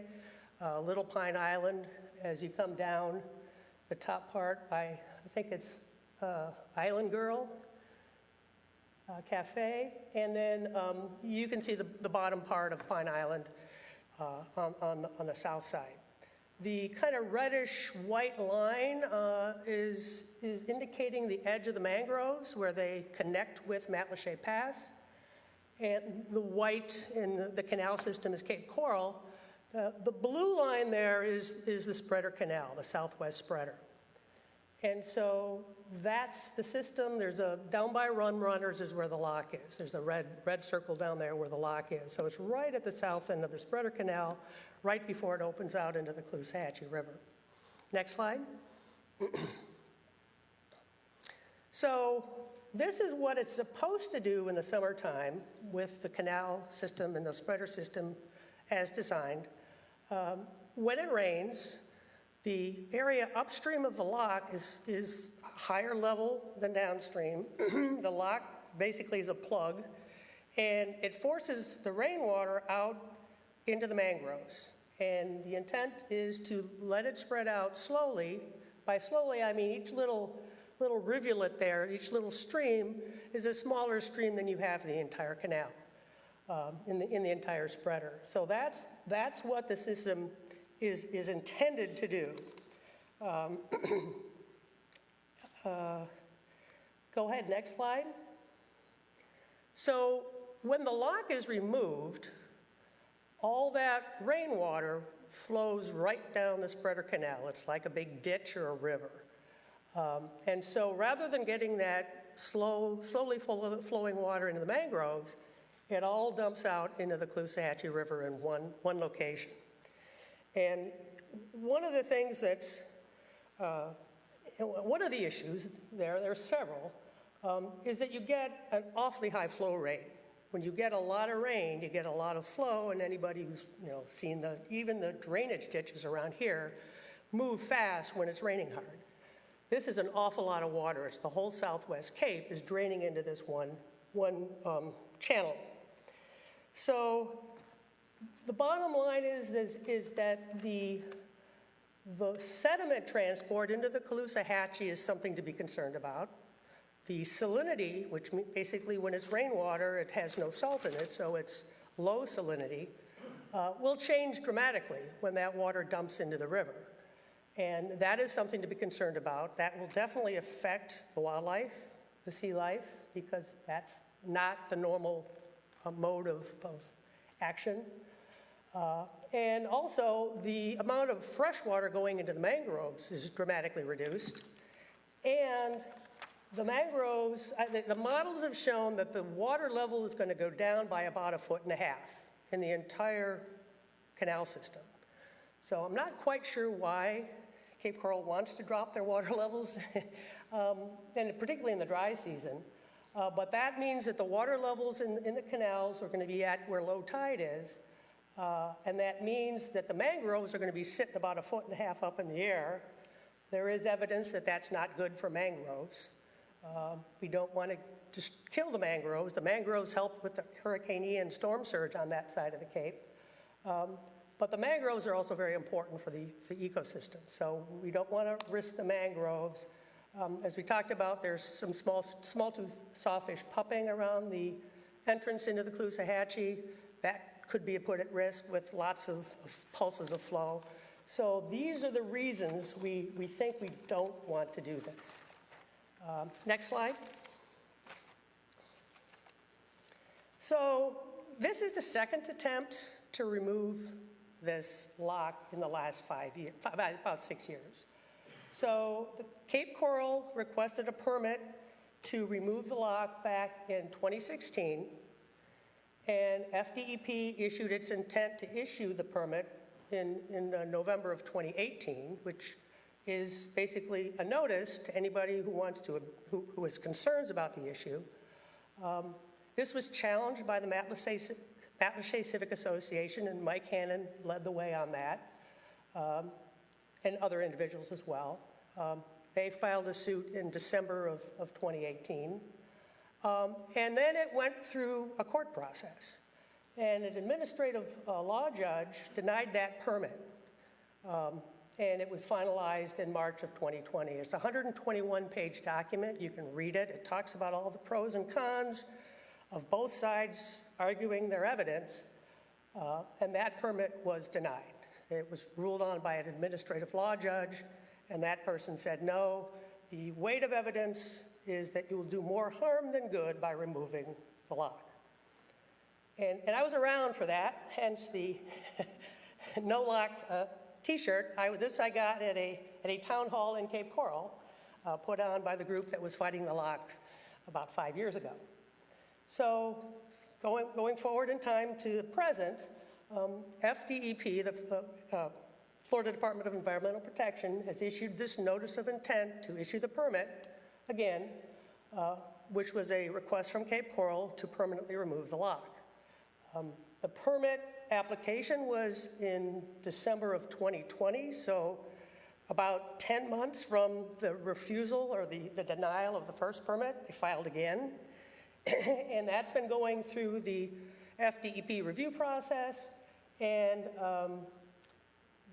[SPEAKER 8] Little Pine Island. As you come down the top part by, I think it's Island Girl Cafe. And then you can see the bottom part of Pine Island on the south side. The kind of reddish white line is indicating the edge of the mangroves where they connect with Matlacha Pass. And the white in the canal system is Cape Coral. The blue line there is the spreader canal, the southwest spreader. And so that's the system. There's down by Rum Runners is where the lock is. There's a red circle down there where the lock is. So it's right at the south end of the spreader canal, right before it opens out into the Caloosahatchee River. Next slide. So this is what it's supposed to do in the summertime with the canal system and the spreader system as designed. When it rains, the area upstream of the lock is higher level than downstream. The lock basically is a plug, and it forces the rainwater out into the mangroves. And the intent is to let it spread out slowly. By slowly, I mean each little rivulet there, each little stream is a smaller stream than you have in the entire canal, in the entire spreader. So that's what the system is intended to do. Go ahead, next slide. So when the lock is removed, all that rainwater flows right down the spreader canal. It's like a big ditch or a river. And so rather than getting that slowly flowing water into the mangroves, it all dumps out into the Caloosahatchee River in one location. And one of the things that's, one of the issues there are several, is that you get an awfully high flow rate. When you get a lot of rain, you get a lot of flow, and anybody who's seen even the drainage ditches around here move fast when it's raining hard. This is an awful lot of water. It's the whole Southwest Cape is draining into this one channel. So the bottom line is that the sediment transport into the Caloosahatchee is something to be concerned about. The salinity, which basically when it's rainwater, it has no salt in it, so it's low salinity, will change dramatically when that water dumps into the river. And that is something to be concerned about. That will definitely affect the wildlife, the sea life, because that's not the normal mode of action. And also, the amount of fresh water going into the mangroves is dramatically reduced. And the mangroves, the models have shown that the water level is going to go down by about 1.5 feet in the entire canal system. So I'm not quite sure why Cape Coral wants to drop their water levels, and particularly in the dry season. But that means that the water levels in the canals are going to be at where low tide is, and that means that the mangroves are going to be sitting about 1.5 feet up in the air. There is evidence that that's not good for mangroves. We don't want to just kill the mangroves. The mangroves help with the Hurricane Ian storm surge on that side of the Cape. But the mangroves are also very important for the ecosystem. So we don't want to risk the mangroves. As we talked about, there's some small-tooth sawfish pupping around the entrance into the Caloosahatchee. That could be put at risk with lots of pulses of flow. So these are the reasons we think we don't want to do this. Next slide. So this is the second attempt to remove this lock in the last 5 years, about 6 years. So the Cape Coral requested a permit to remove the lock back in 2016, and FDEP issued its intent to issue the permit in November of 2018, which is basically a notice to anybody who has concerns about the issue. This was challenged by the Matlacha Civic Association, and Mike Hannon led the way on that, and other individuals as well. They filed a suit in December of 2018. And then it went through a court process. And an administrative law judge denied that permit. And it was finalized in March of 2020. It's a 121-page document. You can read it. It talks about all the pros and cons of both sides arguing their evidence. And that permit was denied. It was ruled on by an administrative law judge, and that person said, no, the weight of evidence is that you will do more harm than good by removing the lock. And I was around for that, hence the no lock t-shirt. This I got at a town hall in Cape Coral, put on by the group that was fighting the lock about 5 years ago. So going forward in time to the present, FDEP, the Florida Department of Environmental Protection, has issued this notice of intent to issue the permit, again, which was a request from Cape Coral to permanently remove the lock. The permit application was in December of 2020, so about 10 months from the refusal or the denial of the first permit, they filed again. And that's been going through the FDEP review process, and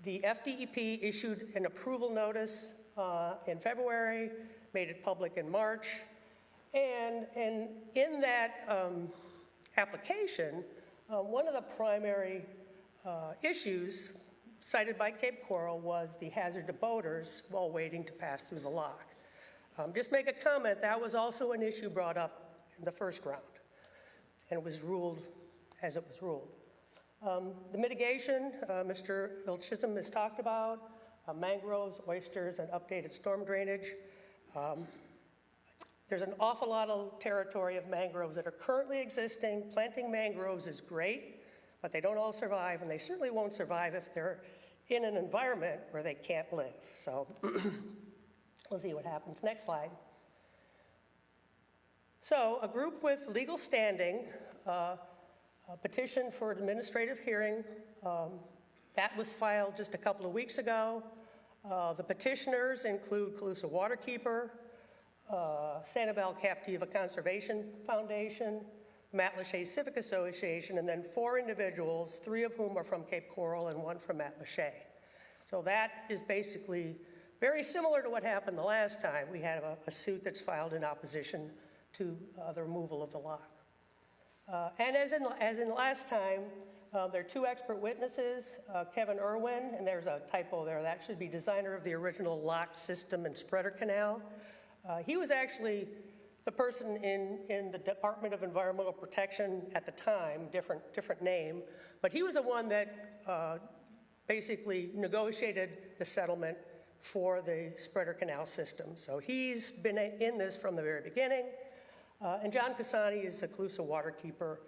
[SPEAKER 8] the FDEP issued an approval notice in February, made it public in March, and in that application, one of the primary issues cited by Cape Coral was the hazard to boaters while waiting to pass through the lock. Just make a comment, that was also an issue brought up in the first round, and it was ruled as it was ruled. The mitigation, Mr. Ilchism has talked about, mangroves, oysters, and updated storm drainage. There's an awful lot of territory of mangroves that are currently existing. Planting mangroves is great, but they don't all survive, and they certainly won't survive if they're in an environment where they can't live. So we'll see what happens. Next slide. So a group with legal standing petition for an administrative hearing. That was filed just a couple of weeks ago. The petitioners include Calusa Waterkeeper, Sanibel Captiva Conservation Foundation, Matlacha Civic Association, and then 4 individuals, 3 of whom are from Cape Coral and 1 from Matlacha. So that is basically very similar to what happened the last time. We had a suit that's filed in opposition to the removal of the lock. And as in last time, there are 2 expert witnesses, Kevin Irwin, and there's a typo there, that should be designer of the original lock system and spreader canal. He was actually the person in the Department of Environmental Protection at the time, different name, but he was the one that basically negotiated the settlement for the spreader canal system. So he's been in this from the very beginning. And John Cassani is the Calusa Waterkeeper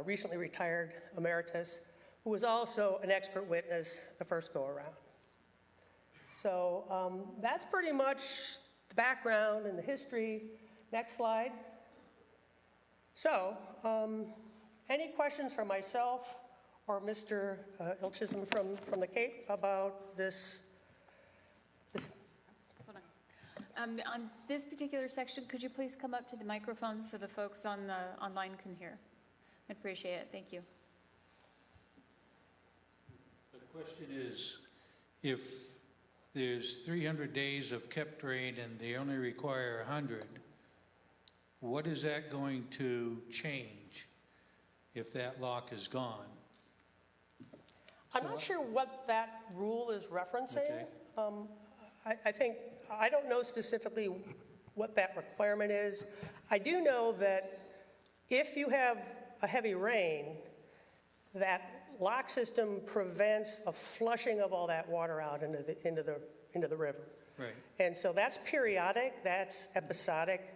[SPEAKER 8] recently retired emeritus, who was also an expert witness the first go-around. So that's pretty much the background and the history. Next slide. So, any questions for myself or Mr. Ilchism from the Cape about this?
[SPEAKER 1] Hold on. On this particular section, could you please come up to the microphone so the folks on the online can hear? I'd appreciate it. Thank you.
[SPEAKER 9] The question is, if there's 300 days of kept rain and they only require 100, what is that going to change if that lock is gone?
[SPEAKER 8] I'm not sure what that rule is referencing.
[SPEAKER 9] Okay.
[SPEAKER 8] I think, I don't know specifically what that requirement is. I do know that if you have a heavy rain, that lock system prevents a flushing of all that water out into the river.
[SPEAKER 9] Right.
[SPEAKER 8] And so that's periodic, that's episodic,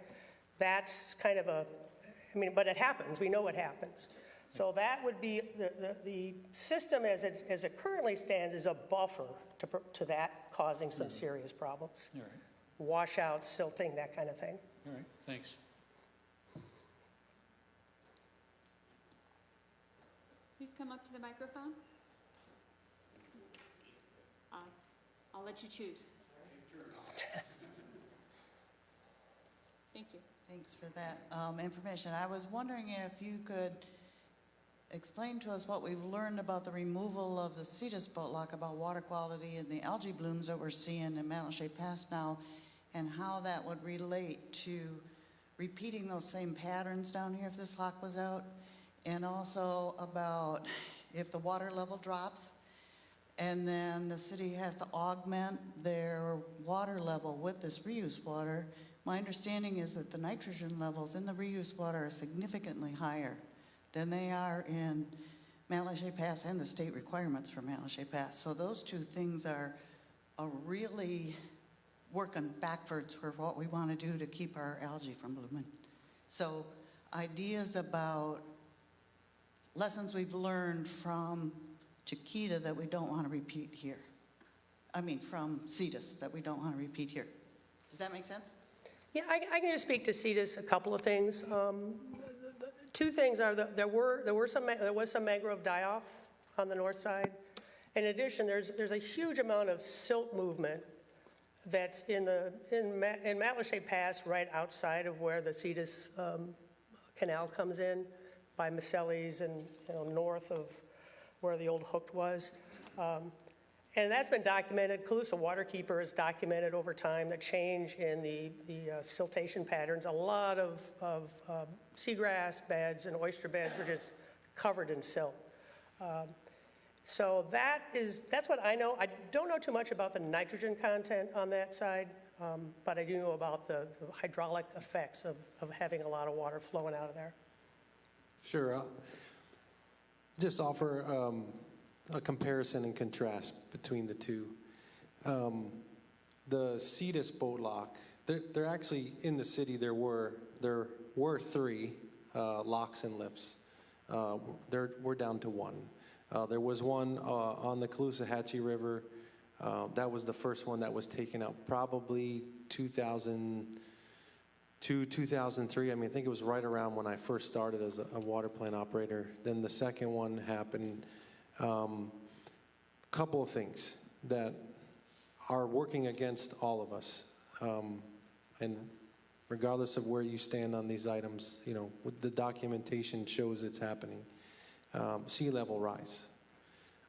[SPEAKER 8] that's kind of a, I mean, but it happens, we know it happens. So that would be, the system as it currently stands is a buffer to that causing some serious problems.
[SPEAKER 9] All right.
[SPEAKER 8] Washouts, silting, that kind of thing.
[SPEAKER 9] All right. Thanks.
[SPEAKER 1] Please come up to the microphone. I'll let you choose. Thank you.
[SPEAKER 5] Thanks for that information. I was wondering if you could explain to us what we've learned about the removal of the Cetus boat lock, about water quality and the algae blooms that we're seeing in Matlacha Pass now, and how that would relate to repeating those same patterns down here if this lock was out, and also about if the water level drops and then the city has to augment their water level with this reuse water. My understanding is that the nitrogen levels in the reuse water are significantly higher than they are in Matlacha Pass and the state requirements for Matlacha Pass. So those two things are really working backwards for what we want to do to keep our algae from blooming. So ideas about lessons we've learned from GPICA that we don't want to repeat here. I mean, from Cetus that we don't want to repeat here. Does that make sense?
[SPEAKER 8] Yeah, I can just speak to Cetus a couple of things. Two things are that there was some mangrove die-off on the north side. In addition, there's a huge amount of silt movement that's in Matlacha Pass, right outside of where the Cetus Canal comes in, by Maselli's and north of where the old hook was. And that's been documented. Calusa Waterkeeper has documented over time the change in the siltation patterns. A lot of seagrass beds and oyster beds were just covered in silt. So that's what I know. I don't know too much about the nitrogen content on that side, but I do know about the hydraulic effects of having a lot of water flowing out of there.
[SPEAKER 7] Sure. I'll just offer a comparison and contrast between the two. The Cetus boat lock, they're actually in the city. There were 3 locks and lifts. We're down to 1. There was one on the Caloosahatchee River. That was the first one that was taken out, probably 2002, 2003. I mean, I think it was right around when I first started as a water plant operator. Then the second one happened. Couple of things that are working against all of us. And regardless of where you stand on these items, the documentation shows it's happening. Sea level rise.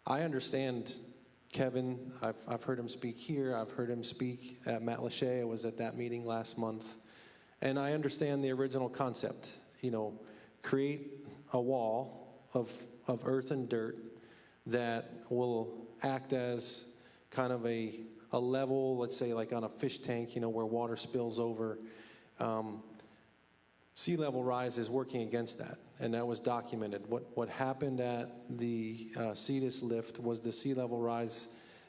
[SPEAKER 7] I understand Kevin. I've heard him speak here. I've heard him speak at Matlacha. I was at that meeting last month. And I understand the original concept. Create a wall of earth and dirt that will act as kind of a level, let's say like on a fish tank, where water spills over. Sea level rise is working against that, and that was documented. What happened at the Cetus lift was the sea level rise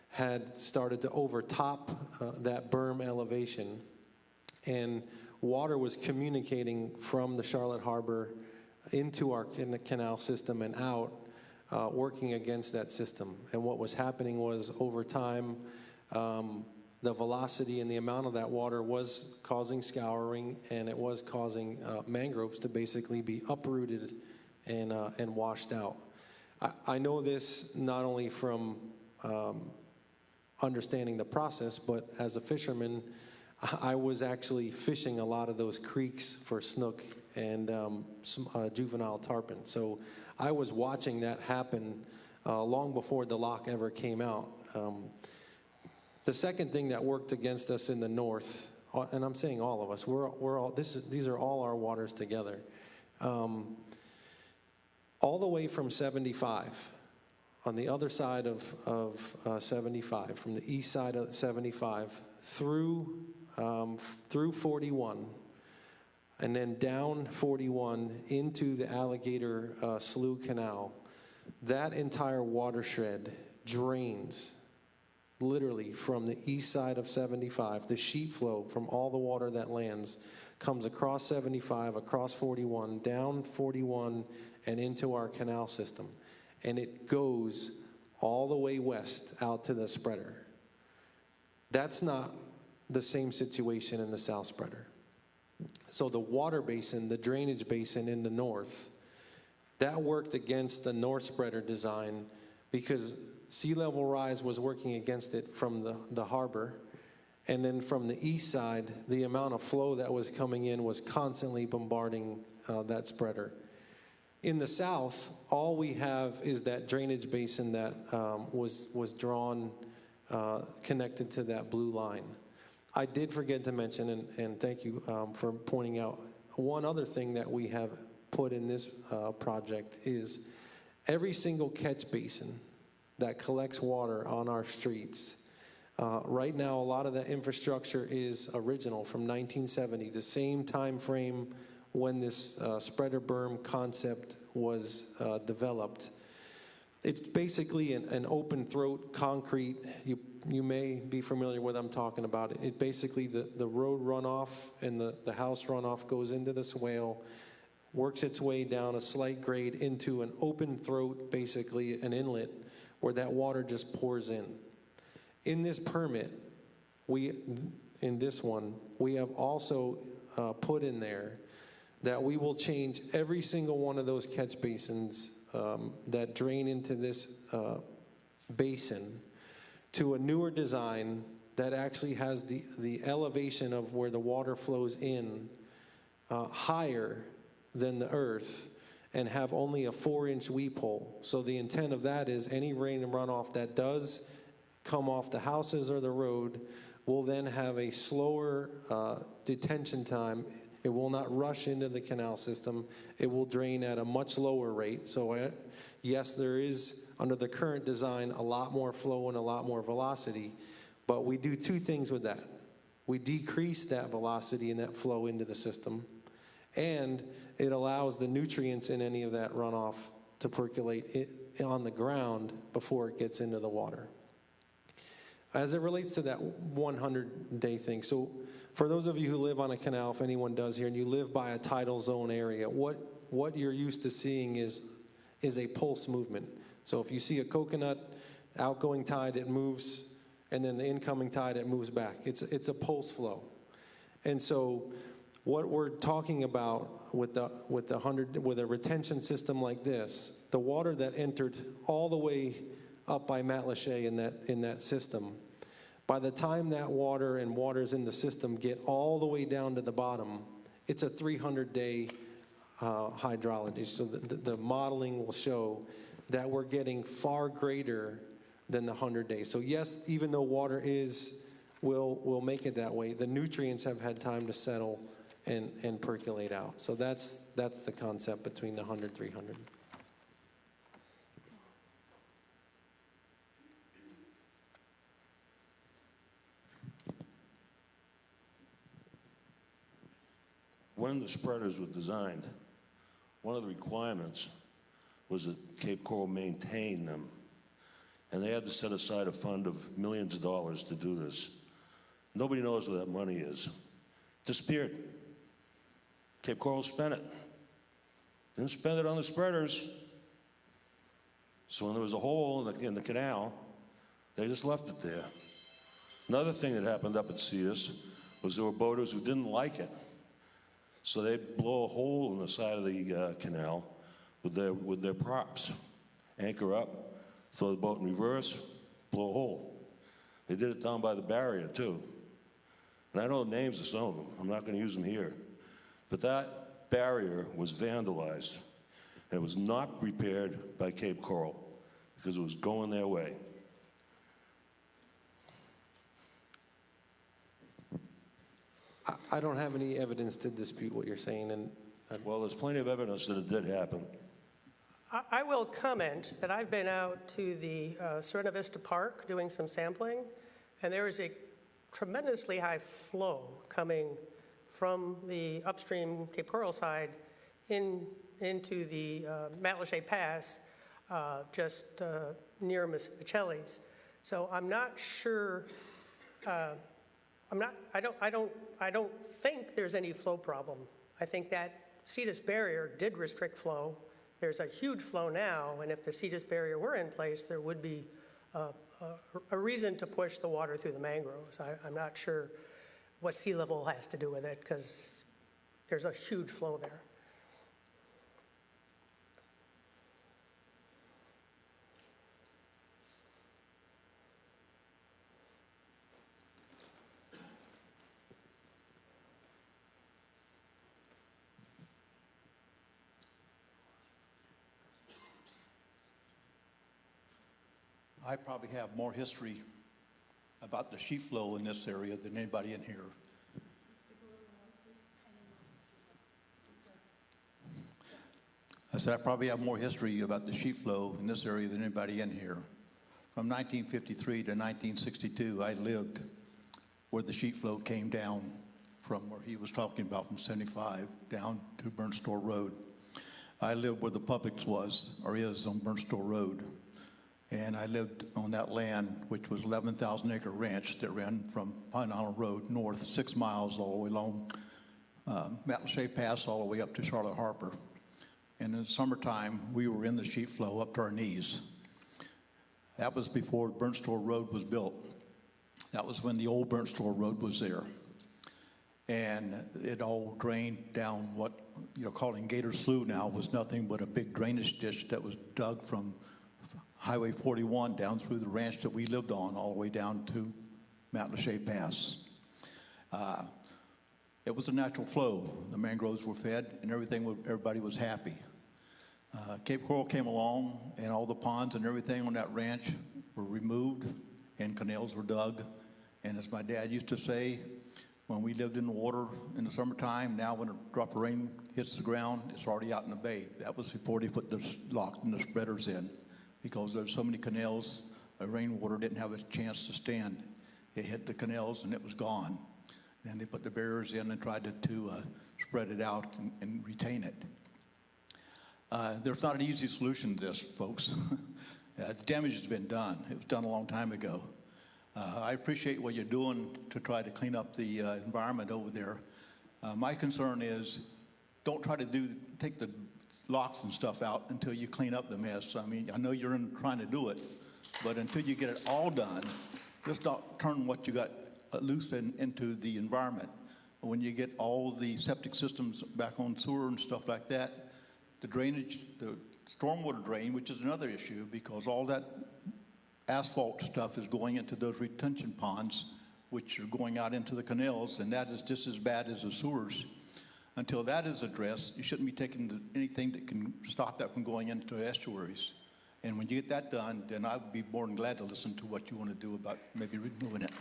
[SPEAKER 7] had started to overtop that berm elevation, and water was communicating from the Charlotte Harbor into our canal system and out, working against that system. And what was happening was, over time, the velocity and the amount of that water was causing scouring, and it was causing mangroves to basically be uprooted and washed out. I know this not only from understanding the process, but as a fisherman, I was actually fishing a lot of those creeks for snook and juvenile tarpon. So I was watching that happen long before the lock ever came out. The second thing that worked against us in the north, and I'm saying all of us, these are all our waters together. All the way from 75, on the other side of 75, from the east side of 75, through 41, and then down 41 into the Alligator Slough Canal, that entire watershed drains literally from the east side of 75. The sheet flow from all the water that lands comes across 75, across 41, down 41, and into our canal system. And it goes all the way west out to the spreader. That's not the same situation in the south spreader. So the water basin, the drainage basin in the north, that worked against the north spreader design because sea level rise was working against it from the harbor. And then from the east side, the amount of flow that was coming in was constantly bombarding that spreader. In the south, all we have is that drainage basin that was drawn, connected to that blue line. I did forget to mention, and thank you for pointing out, one other thing that we have put in this project is every single catch basin that collects water on our streets. Right now, a lot of the infrastructure is original from 1970, the same time frame when this spreader berm concept was developed. It's basically an open throat concrete. You may be familiar with what I'm talking about. It basically, the road runoff and the house runoff goes into the swale, works its way down a slight grade into an open throat, basically an inlet, where that water just pours in. In this permit, in this one, we have also put in there that we will change every single one of those catch basins that drain into this basin to a newer design that actually has the elevation of where the water flows in higher than the earth, and have only a 4-inch weep hole. So the intent of that is any rain and runoff that does come off the houses or the road will then have a slower detention time. It will not rush into the canal system. It will drain at a much lower rate. So yes, there is, under the current design, a lot more flow and a lot more velocity, but we do two things with that. We decrease that velocity and that flow into the system, and it allows the nutrients in any of that runoff to percolate on the ground before it gets into the water. As it relates to that 100-day thing, so for those of you who live on a canal, if anyone does here, and you live by a tidal zone area, what you're used to seeing is a pulse movement. So if you see a coconut, outgoing tide, it moves, and then the incoming tide, it moves back. It's a pulse flow. And so what we're talking about with a retention system like this, the water that entered all the way up by Matlacha in that system, by the time that water and waters in the system get all the way down to the bottom, it's a 300-day hydrology. So the modeling will show that we're getting far greater than the 100 days. So yes, even though water will make it that way, the nutrients have had time to settle and percolate out. So that's the concept between the 100, 300.
[SPEAKER 10] When the spreaders were designed, one of the requirements was that Cape Coral maintain them. And they had to set aside a fund of millions of dollars to do this. Nobody knows where that money is. Disappeared. Cape Coral spent it. Didn't spend it on the spreaders. So when there was a hole in the canal, they just left it there. Another thing that happened up at Cetus was there were boaters who didn't like it. So they'd blow a hole in the side of the canal with their props. Anchor up, throw the boat in reverse, blow a hole. They did it down by the barrier, too. And I know the names of some of them. I'm not going to use them here. But that barrier was vandalized. And it was not repaired by Cape Coral because it was going their way.
[SPEAKER 7] I don't have any evidence to dispute what you're saying, and
[SPEAKER 10] Well, there's plenty of evidence that it did happen.
[SPEAKER 8] I will comment that I've been out to the Serena Vista Park doing some sampling, and there is a tremendously high flow coming from the upstream Cape Coral side into the Matlacha Pass, just near Michelli's. So I'm not sure. I don't think there's any flow problem. I think that Cetus barrier did restrict flow. There's a huge flow now, and if the Cetus barrier were in place, there would be a reason to push the water through the mangroves. I'm not sure what sea level has to do with it, because there's a huge flow there.
[SPEAKER 11] I probably have more history about the sheet flow in this area than anybody in here. I said I probably have more history about the sheet flow in this area than anybody in here. From 1953 to 1962, I lived where the sheet flow came down from where he was talking about, from 75 down to Burnt Store Road. I lived where the Publix was, or is, on Burnt Store Road. And I lived on that land, which was 11,000-acre ranch that ran from Pine Island Road north 6 miles all the way along Matlacha Pass all the way up to Charlotte Harbor. And in the summertime, we were in the sheet flow up to our knees. That was before Burnt Store Road was built. That was when the old Burnt Store Road was there. And it all drained down what you're calling Gator Slough now was nothing but a big drainage ditch that was dug from Highway 41 down through the ranch that we lived on all the way down to Matlacha Pass. It was a natural flow. The mangroves were fed and everybody was happy. Cape Coral came along and all the ponds and everything on that ranch were removed and canals were dug. And as my dad used to say, when we lived in the water in the summertime, now when a drop of rain hits the ground, it's already out in the bay. That was before they put the locks and the spreaders in, because there's so many canals, the rainwater didn't have a chance to stand. It hit the canals and it was gone. And they put the barriers in and tried to spread it out and retain it. There's not an easy solution to this, folks. The damage has been done. It was done a long time ago. I appreciate what you're doing to try to clean up the environment over there. My concern is don't try to take the locks and stuff out until you clean up the mess. I mean, I know you're trying to do it, but until you get it all done, just not turn what you got loose into the environment. When you get all the septic systems back on sewer and stuff like that, the drainage, the stormwater drain, which is another issue because all that asphalt stuff is going into those retention ponds, which are going out into the canals, and that is just as bad as the sewers. Until that is addressed, you shouldn't be taking anything that can stop that from going into estuaries. And when you get that done, then I would be more than glad to listen to what you want to do about maybe removing it.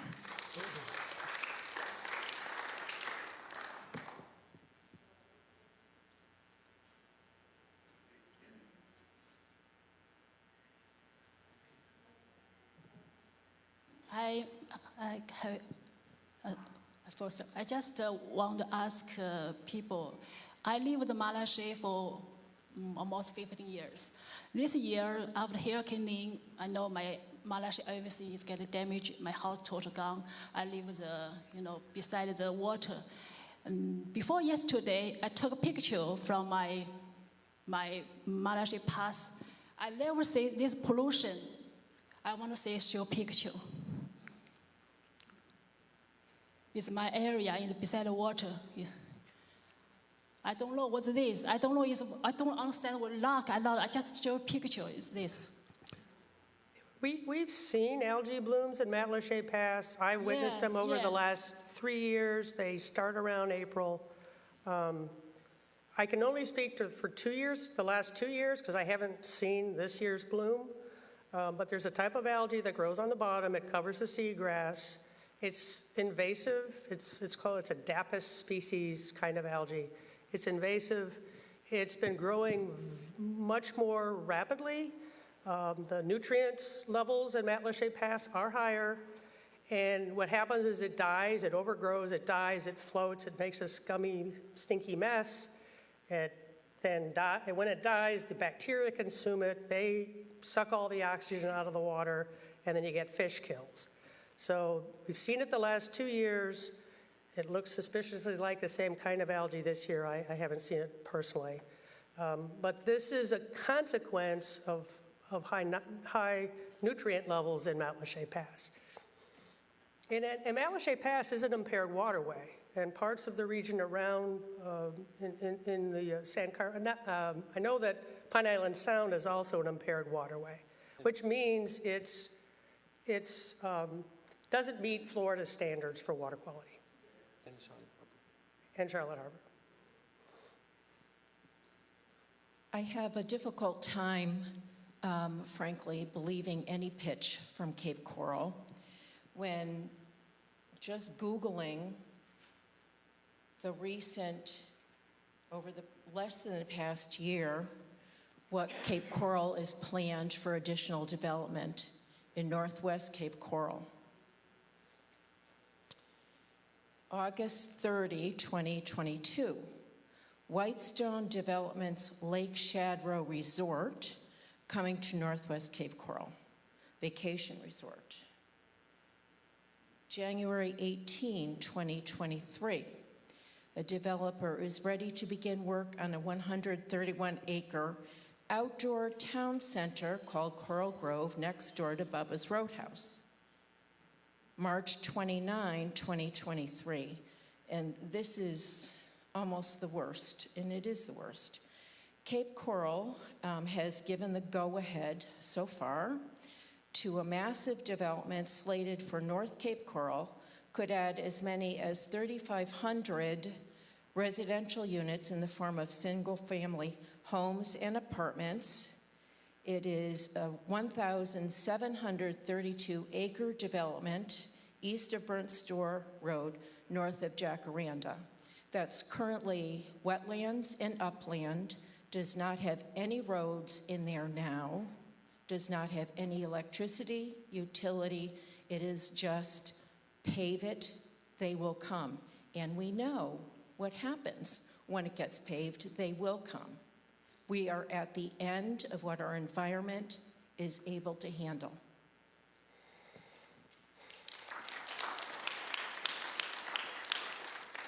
[SPEAKER 12] First, I just want to ask people. I lived in Matlacha for almost 15 years. This year, after hurricane, I know my Matlacha everything is getting damaged. My house total gone. I live beside the water. And before yesterday, I took a picture from my my Malaysia Pass. I never see this pollution. I want to see show picture. It's my area beside the water. I don't know what it is. I don't know. I don't understand what lock. I just show picture. Is this?
[SPEAKER 8] We've seen algae blooms in Matlacha Pass. I've witnessed them over the last 3 years. They start around April. I can only speak for 2 years, the last 2 years, because I haven't seen this year's bloom. But there's a type of algae that grows on the bottom. It covers the seagrass. It's invasive. It's a Dapis species kind of algae. It's invasive. It's been growing much more rapidly. The nutrients levels in Matlacha Pass are higher. And what happens is it dies, it overgrows, it dies, it floats, it makes a scummy, stinky mess. When it dies, the bacteria consume it. They suck all the oxygen out of the water, and then you get fish kills. So we've seen it the last 2 years. It looks suspiciously like the same kind of algae this year. I haven't seen it personally. But this is a consequence of high nutrient levels in Matlacha Pass. And Matlacha Pass is an impaired waterway, and parts of the region around in the I know that Pine Island Sound is also an impaired waterway, which means it doesn't meet Florida standards for water quality. And Charlotte Harbor.
[SPEAKER 13] I have a difficult time, frankly, believing any pitch from Cape Coral when just Googling the recent, over the less than the past year, what Cape Coral is planned for additional development in Northwest Cape Coral. August 30, 2022, Whitestone Development's Lake Shadrow Resort coming to Northwest Cape Coral, vacation resort. January 18, 2023, a developer is ready to begin work on a 131-acre outdoor town center called Coral Grove next door to Bubba's Roadhouse. March 29, 2023, and this is almost the worst, and it is the worst. Cape Coral has given the go-ahead so far to a massive development slated for North Cape Coral, could add as many as 3,500 residential units in the form of single-family homes and apartments. It is a 1,732-acre development east of Burnt Store Road, north of Jacaranda. That's currently wetlands and upland, does not have any roads in there now, does not have any electricity, utility. It is just pave it, they will come. And we know what happens when it gets paved, they will come. We are at the end of what our environment is able to handle.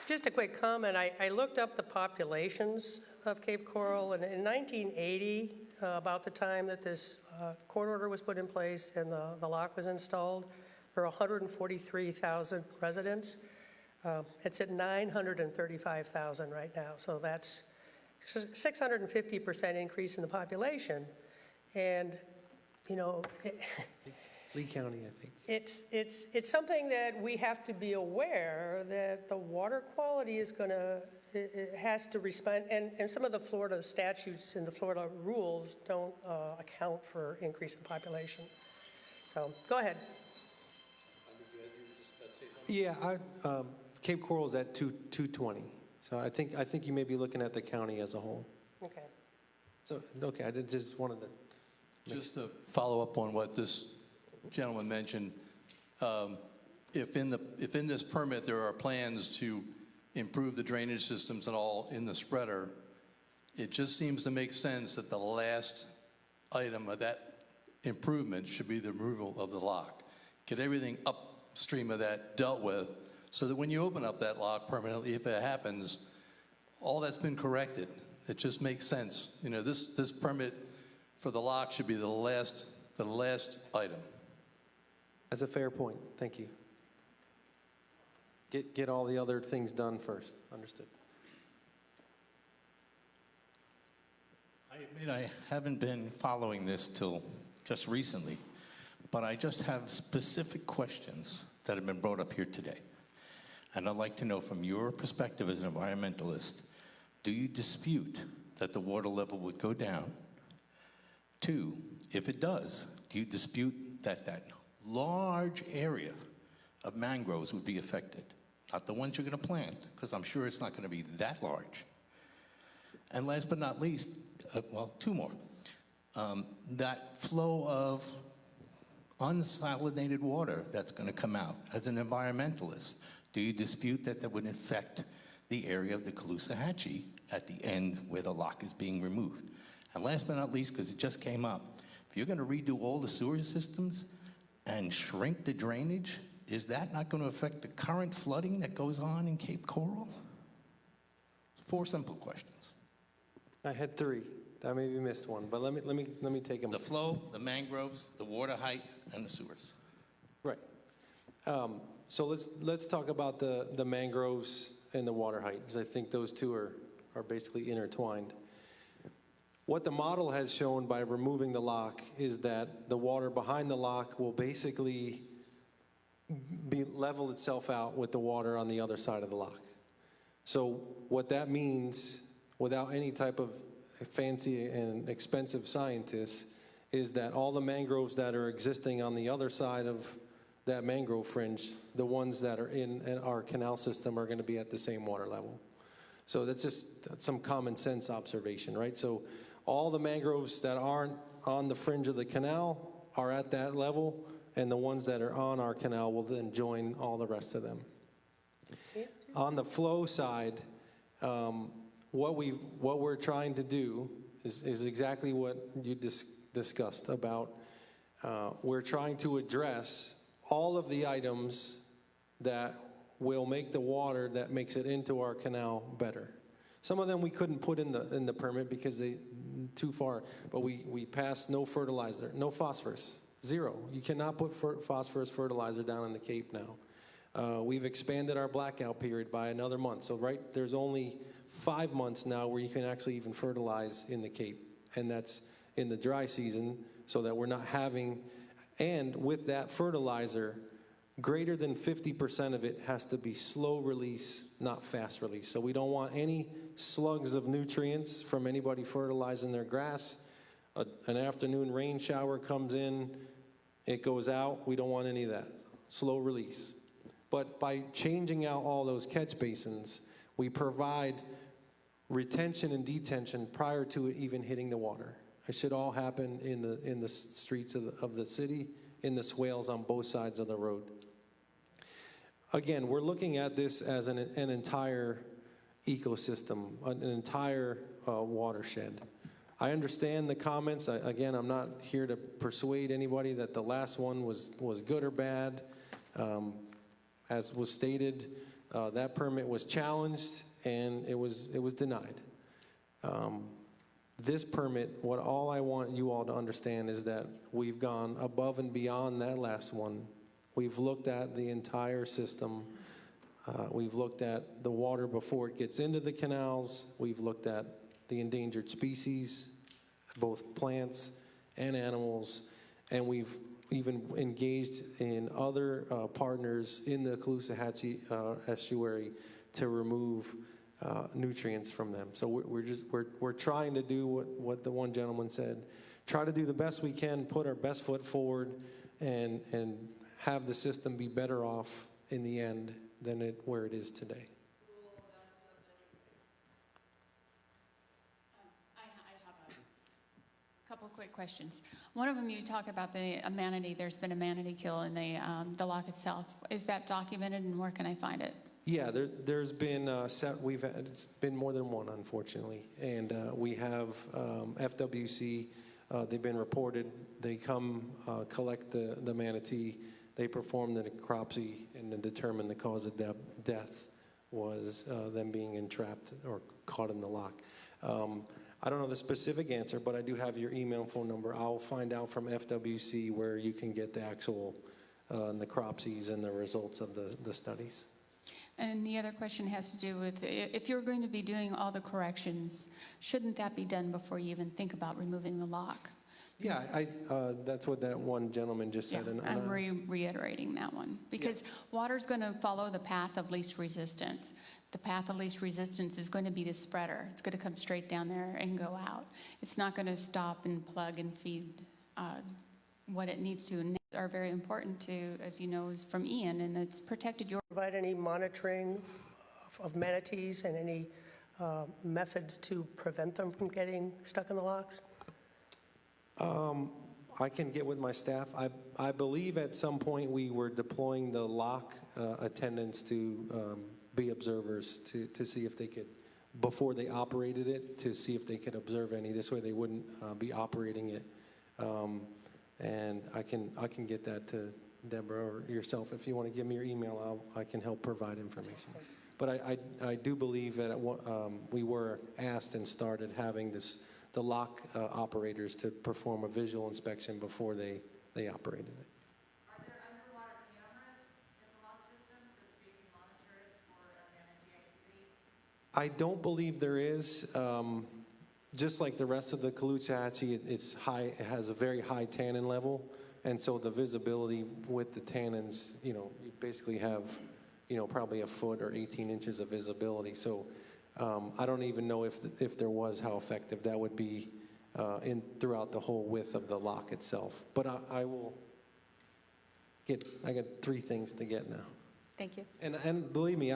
[SPEAKER 8] Just a quick comment. I looked up the populations of Cape Coral, and in 1980, about the time that this court order was put in place and the lock was installed, there were 143,000 residents. It's at 935,000 right now, so that's 650% increase in the population. And, you know,
[SPEAKER 7] Lee County, I think.
[SPEAKER 8] it's something that we have to be aware that the water quality is going to, it has to respond, and some of the Florida statutes and the Florida rules don't account for increase in population. So go ahead.
[SPEAKER 7] Yeah, Cape Coral is at 220. So I think you may be looking at the county as a whole.
[SPEAKER 8] Okay.
[SPEAKER 7] So, okay, just wanted to.
[SPEAKER 14] Just to follow up on what this gentleman mentioned, if in this permit there are plans to improve the drainage systems and all in the spreader, it just seems to make sense that the last item of that improvement should be the removal of the lock. Get everything upstream of that dealt with, so that when you open up that lock permanently, if it happens, all that's been corrected. It just makes sense. You know, this permit for the lock should be the last item.
[SPEAKER 7] That's a fair point. Thank you. Get all the other things done first. Understood.
[SPEAKER 15] I admit I haven't been following this till just recently, but I just have specific questions that have been brought up here today. And I'd like to know from your perspective as an environmentalist, do you dispute that the water level would go down? 2, if it does, do you dispute that that large area of mangroves would be affected? Not the ones you're going to plant, because I'm sure it's not going to be that large. And last but not least, well, 2 more. That flow of unsalinated water that's going to come out, as an environmentalist, do you dispute that that would affect the area of the Caloosahatchee at the end where the lock is being removed? And last but not least, because it just came up, if you're going to redo all the sewer systems and shrink the drainage, is that not going to affect the current flooding that goes on in Cape Coral? 4 simple questions.
[SPEAKER 7] I had 3. I maybe missed one, but let me take them.
[SPEAKER 15] The flow, the mangroves, the water height, and the sewers.
[SPEAKER 7] Right. So let's talk about the mangroves and the water height, because I think those two are basically intertwined. What the model has shown by removing the lock is that the water behind the lock will basically level itself out with the water on the other side of the lock. So what that means, without any type of fancy and expensive scientists, is that all the mangroves that are existing on the other side of that mangrove fringe, the ones that are in our canal system, are going to be at the same water level. So that's just some common sense observation, right? So all the mangroves that aren't on the fringe of the canal are at that level, and the ones that are on our canal will then join all the rest of them. On the flow side, what we're trying to do is exactly what you discussed about. We're trying to address all of the items that will make the water that makes it into our canal better. Some of them we couldn't put in the permit because they too far, but we passed no fertilizer, no phosphorus, 0. You cannot put phosphorus fertilizer down in the Cape now. We've expanded our blackout period by another month. So there's only 5 months now where you can actually even fertilize in the Cape, and that's in the dry season, so that we're not having, and with that fertilizer, greater than 50% of it has to be slow release, not fast release. So we don't want any slugs of nutrients from anybody fertilizing their grass. An afternoon rain shower comes in, it goes out. We don't want any of that. Slow release. But by changing out all those catch basins, we provide retention and detention prior to it even hitting the water. It should all happen in the streets of the city, in the swales on both sides of the road. Again, we're looking at this as an entire ecosystem, an entire watershed. I understand the comments. Again, I'm not here to persuade anybody that the last one was good or bad. As was stated, that permit was challenged and it was denied. This permit, all I want you all to understand is that we've gone above and beyond that last one. We've looked at the entire system. We've looked at the water before it gets into the canals. We've looked at the endangered species, both plants and animals, and we've even engaged in other partners in the Caloosahatchee estuary to remove nutrients from them. So we're trying to do what the one gentleman said, try to do the best we can, put our best foot forward, and have the system be better off in the end than where it is today.
[SPEAKER 1] I have a couple quick questions. One of them, you talk about the manatee. There's been a manatee kill in the lock itself. Is that documented, and where can I find it?
[SPEAKER 7] Yeah, there's been it's been more than one, unfortunately, and we have FWC. They've been reported. They come collect the manatee. They perform the necropsy and then determine the cause of death was them being entrapped or caught in the lock. I don't know the specific answer, but I do have your email and phone number. I'll find out from FWC where you can get the actual necropsies and the results of the studies.
[SPEAKER 1] And the other question has to do with, if you're going to be doing all the corrections, shouldn't that be done before you even think about removing the lock?
[SPEAKER 7] Yeah, that's what that one gentleman just said.
[SPEAKER 1] Yeah, I'm reiterating that one. Because water's going to follow the path of least resistance. The path of least resistance is going to be the spreader. It's going to come straight down there and go out. It's not going to stop and plug and feed what it needs to. And are very important to, as you know, is from Ian, and it's protected your...
[SPEAKER 8] Provide any monitoring of manatees and any methods to prevent them from getting stuck in the locks?
[SPEAKER 7] I can get with my staff. I believe at some point we were deploying the lock attendants to be observers to see if they could, before they operated it, to see if they could observe any. This way they wouldn't be operating it. And I can get that to Deborah or yourself. If you want to give me your email, I can help provide information. But I do believe that we were asked and started having the lock operators to perform a visual inspection before they operated it.
[SPEAKER 16] Are there underwater cameras at the lock system so that they can monitor it for manatee activity?
[SPEAKER 7] I don't believe there is. Just like the rest of the Caloosahatchee, it's high. It has a very high tannin level, and so the visibility with the tannins, you basically have, probably a foot or 18 inches of visibility. So I don't even know if there was how effective that would be throughout the whole width of the lock itself. But I will get. I got 3 things to get now.
[SPEAKER 1] Thank you.
[SPEAKER 7] And believe me,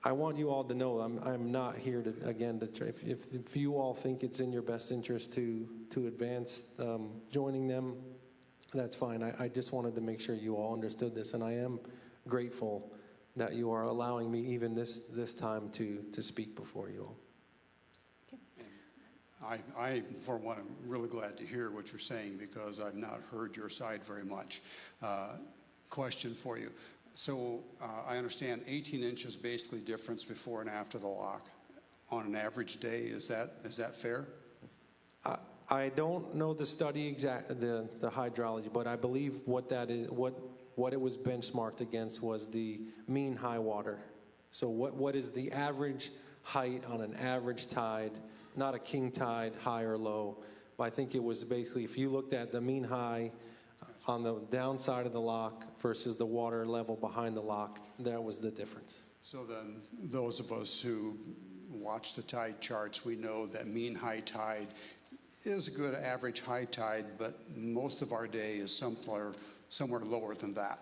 [SPEAKER 7] I want you all to know I'm not here to if you all think it's in your best interest to advance joining them, that's fine. I just wanted to make sure you all understood this, and I am grateful that you are allowing me even this time to speak before you all.
[SPEAKER 6] I, for one, am really glad to hear what you're saying because I've not heard your side very much. Question for you. So I understand 18 inches basically difference before and after the lock on an average day. Is that fair?
[SPEAKER 7] I don't know the study the hydrology, but I believe what that is, what it was benchmarked against was the mean high water. So what is the average height on an average tide, not a king tide, high or low. But I think it was basically, if you looked at the mean high on the downside of the lock versus the water level behind the lock, that was the difference.
[SPEAKER 6] So then those of us who watch the tide charts, we know that mean high tide is a good average high tide, but most of our day is somewhere lower than that,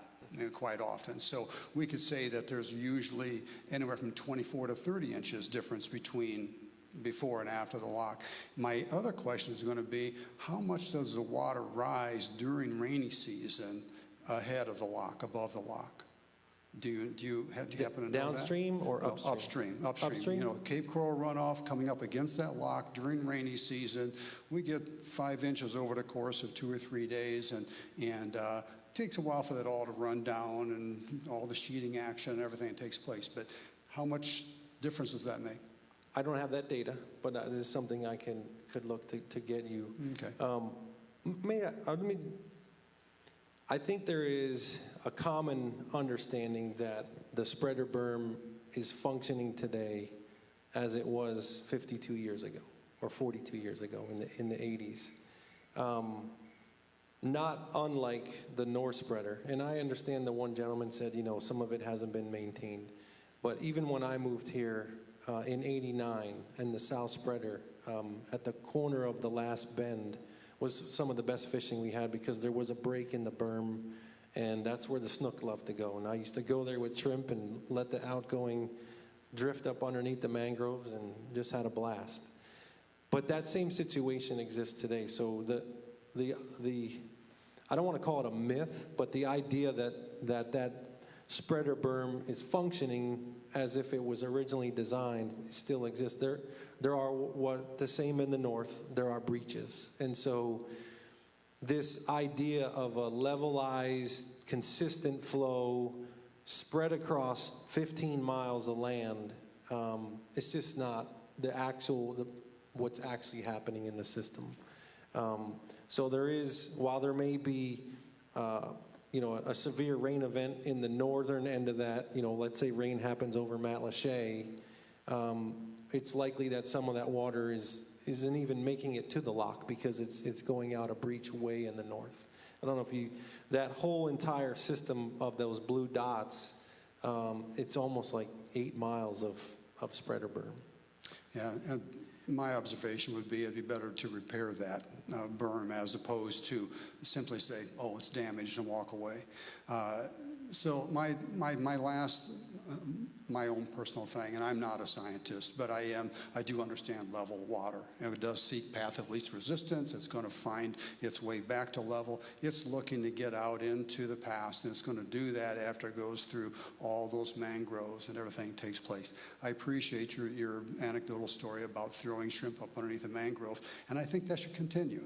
[SPEAKER 6] quite often. So we could say that there's usually anywhere from 24 to 30 inches difference between before and after the lock. My other question is going to be, how much does the water rise during rainy season ahead of the lock, above the lock? Do you happen to know
[SPEAKER 7] downstream
[SPEAKER 6] that?
[SPEAKER 7] Or upstream?
[SPEAKER 6] Upstream. Cape Coral runoff coming up against that lock during rainy season. We get 5 inches over the course of 2 or 3 days, and it takes a while for that all to run down and all the sheeting action and everything that takes place. But how much difference does that make?
[SPEAKER 7] I don't have that data, but that is something I could look to get you.
[SPEAKER 6] Okay.
[SPEAKER 7] I think there is a common understanding that the spreader berm is functioning today as it was 52 years ago or 42 years ago in the 80s. Not unlike the north spreader. And I understand the one gentleman said, some of it hasn't been maintained. But even when I moved here, in '89, and the south spreader at the corner of the last bend was some of the best fishing we had because there was a break in the berm, and that's where the snook loved to go. And I used to go there with shrimp and let the outgoing drift up underneath the mangroves and just had a blast. But that same situation exists today. So the I don't want to call it a myth, but the idea that spreader berm is functioning as if it was originally designed still exists. There are the same in the north, there are breaches. And so this idea of a levelized, consistent flow spread across 15 miles of land. It's just not what's actually happening in the system. So there is, while there may be, a severe rain event in the northern end of that, let's say rain happens over Matlacha, it's likely that some of that water isn't even making it to the lock because it's going out a breach way in the north. I don't know if that whole entire system of those blue dots, it's almost like 8 miles of spreader berm.
[SPEAKER 6] Yeah, and my observation would be it'd be better to repair that berm as opposed to simply say, oh, it's damaged and walk away. So my last, my own personal thing, and I'm not a scientist, but I do understand level water. And it does seek path of least resistance. It's going to find its way back to level. It's looking to get out into the past, and it's going to do that after it goes through all those mangroves and everything takes place. I appreciate your anecdotal story about throwing shrimp up underneath the mangroves, and I think that should continue.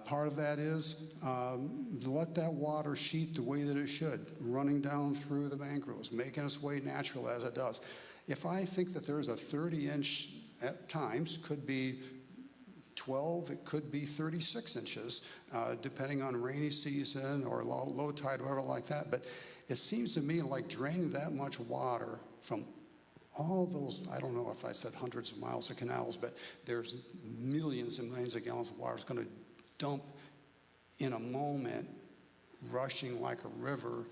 [SPEAKER 6] Part of that is let that water sheet the way that it should, running down through the mangroves, making its way natural as it does. If I think that there's a 30-inch, at times, could be 12, it could be 36 inches, depending on rainy season or low tide, whatever like that. But it seems to me like draining that much water from all those, I don't know if I said hundreds of miles of canals, but there's millions and millions of gallons of water is going to dump in a moment, rushing like a river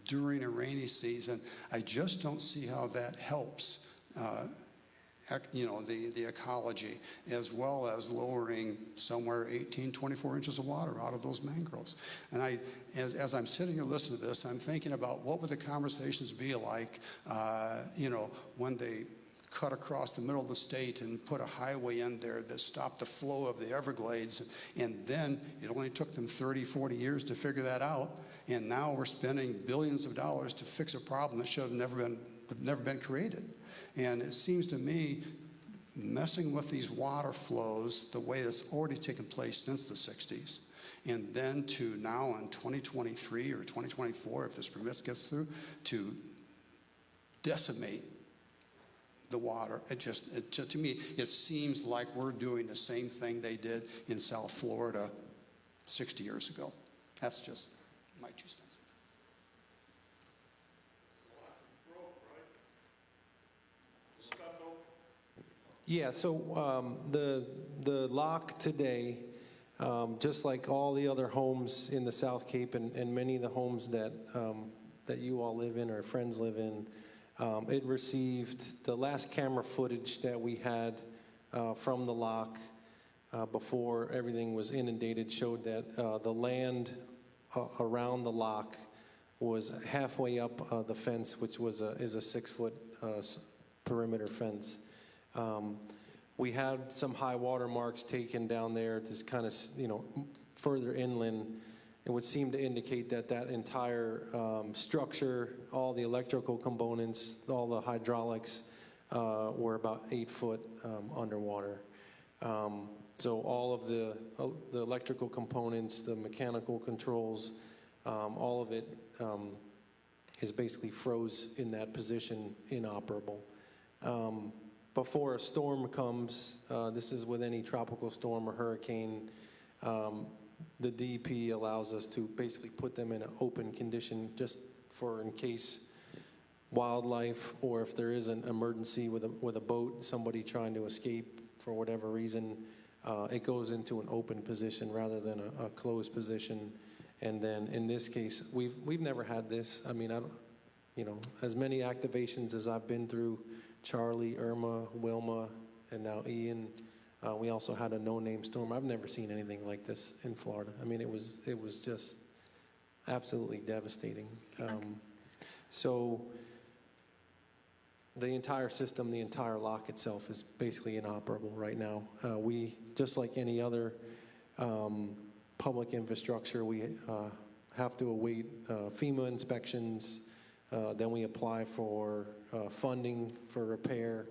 [SPEAKER 6] during a rainy season. I just don't see how that helps, the ecology, as well as lowering somewhere 18, 24 inches of water out of those mangroves. And as I'm sitting here listening to this, I'm thinking about what would the conversations be like, when they cut across the middle of the state and put a highway in there that stopped the flow of the Everglades. And then it only took them 30, 40 years to figure that out. And now we're spending billions of dollars to fix a problem that should have never been created. And it seems to me messing with these water flows the way that's already taken place since the 60s, and then to now in 2023 or 2024, if this permit gets through, to decimate the water. To me, it seems like we're doing the same thing they did in South Florida 60 years ago. That's just my 2 cents.
[SPEAKER 7] Yeah, so the lock today, just like all the other homes in the South Cape and many of the homes that you all live in or friends live in, it received the last camera footage that we had from the lock before everything was inundated showed that the land around the lock was halfway up the fence, which is a 6-foot perimeter fence. We had some high water marks taken down there, just kind of, further inland. It would seem to indicate that that entire structure, all the electrical components, all the hydraulics were about 8 foot underwater. So all of the electrical components, the mechanical controls, all of it is basically froze in that position, inoperable. Before a storm comes, this is with any tropical storm or hurricane, the DEP allows us to basically put them in an open condition just for in case wildlife, or if there is an emergency with a boat, somebody trying to escape for whatever reason, it goes into an open position rather than a closed position. And then in this case, we've never had this. I mean, as many activations as I've been through, Charlie, Irma, Wilma, and now Ian. We also had a no-name storm. I've never seen anything like this in Florida. I mean, it was just absolutely devastating. So the entire system, the entire lock itself is basically inoperable right now. We, just like any other public infrastructure, we have to await FEMA inspections. Then we apply for funding for repair.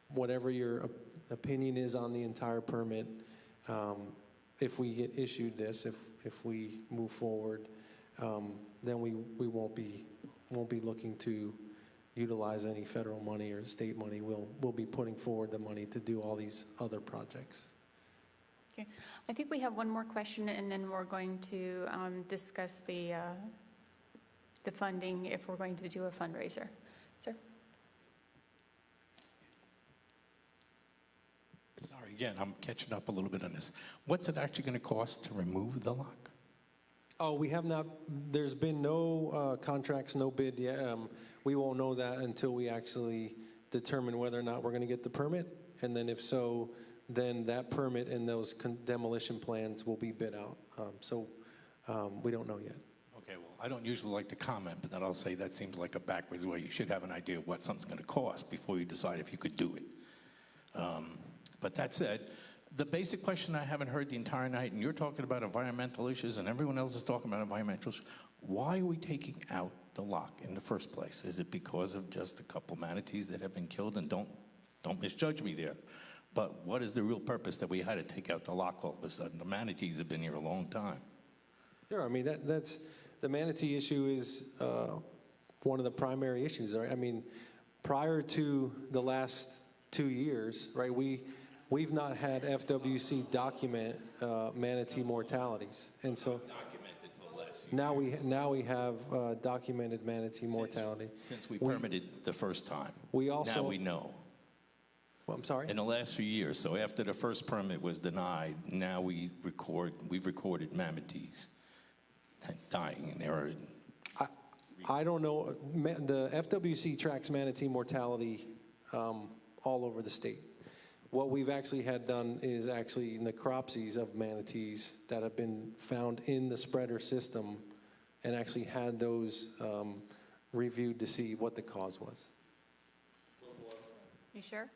[SPEAKER 7] Whatever your opinion is on the entire permit, if we get issued this, if we move forward, then we won't be looking to utilize any federal money or state money. We'll be putting forward the money to do all these other projects.
[SPEAKER 1] Okay. I think we have one more question, and then we're going to discuss the funding if we're going to do a fundraiser. Sir?
[SPEAKER 15] Sorry, again, I'm catching up a little bit on this. What's it actually going to cost to remove the lock?
[SPEAKER 7] Oh, we have not, there's been no contracts, no bid yet. We won't know that until we actually determine whether or not we're going to get the permit. And then if so, then that permit and those demolition plans will be bid out. We don't know yet.
[SPEAKER 15] Okay, well, I don't usually like to comment, but then I'll say that seems like a backwards way. You should have an idea of what something's going to cost before you decide if you could do it. But that said, the basic question I haven't heard the entire night, and you're talking about environmental issues and everyone else is talking about environmental issues, why are we taking out the lock in the first place? Is it because of just a couple manatees that have been killed? And don't misjudge me there. But what is the real purpose that we had to take out the lock all of a sudden? The manatees have been here a long time.
[SPEAKER 7] Sure, I mean, that's the manatee issue is one of the primary issues, right? I mean, prior to the last 2 years, right, we've not had FWC document manatee mortalities. And so now we have documented manatee mortality.
[SPEAKER 15] Since we permitted the first time.
[SPEAKER 7] We also,
[SPEAKER 15] now we know.
[SPEAKER 7] Well, I'm sorry?
[SPEAKER 15] In the last few years. So after the first permit was denied, now we've recorded manatees dying in there.
[SPEAKER 7] I don't know. The FWC tracks manatee mortality all over the state. What we've actually had done is actually necropsies of manatees that have been found in the spreader system and actually had those reviewed to see what the cause was.
[SPEAKER 1] You sure?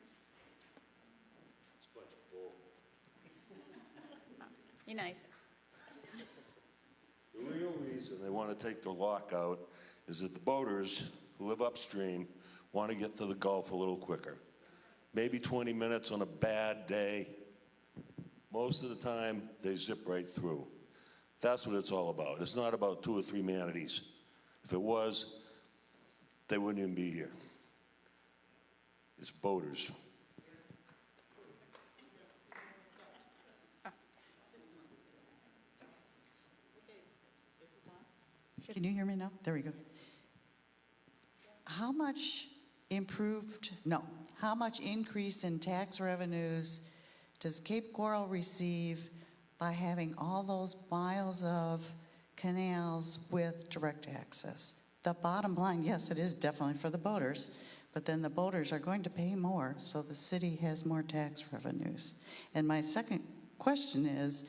[SPEAKER 1] Be nice.
[SPEAKER 10] The real reason they want to take the lock out is that the boaters who live upstream want to get to the Gulf a little quicker. Maybe 20 minutes on a bad day. Most of the time, they zip right through. That's what it's all about. It's not about 2 or 3 manatees. If it was, they wouldn't even be here. It's boaters.
[SPEAKER 5] Can you hear me now? There we go. How much increase in tax revenues does Cape Coral receive by having all those miles of canals with direct access? The bottom line, yes, it is definitely for the boaters, but then the boaters are going to pay more, so the city has more tax revenues. And my second question is,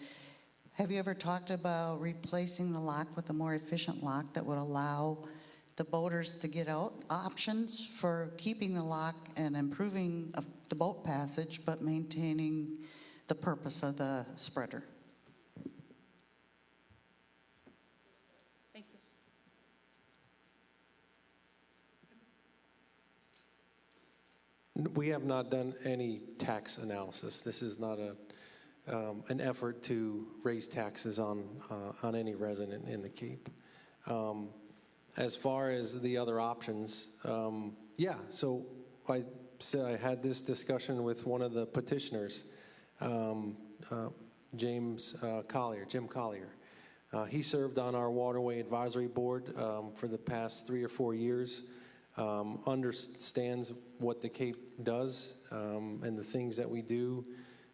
[SPEAKER 5] have you ever talked about replacing the lock with a more efficient lock that would allow the boaters to get out? Options for keeping the lock and improving the boat passage, but maintaining the purpose of the spreader?
[SPEAKER 1] Thank
[SPEAKER 7] you. We have not done any tax analysis. This is not an effort to raise taxes on any resident in the Cape. As far as the other options, yeah, so I had this discussion with one of the petitioners, Jim Collier. He served on our Waterway Advisory Board for the past 3 or 4 years, understands what the Cape does and the things that we do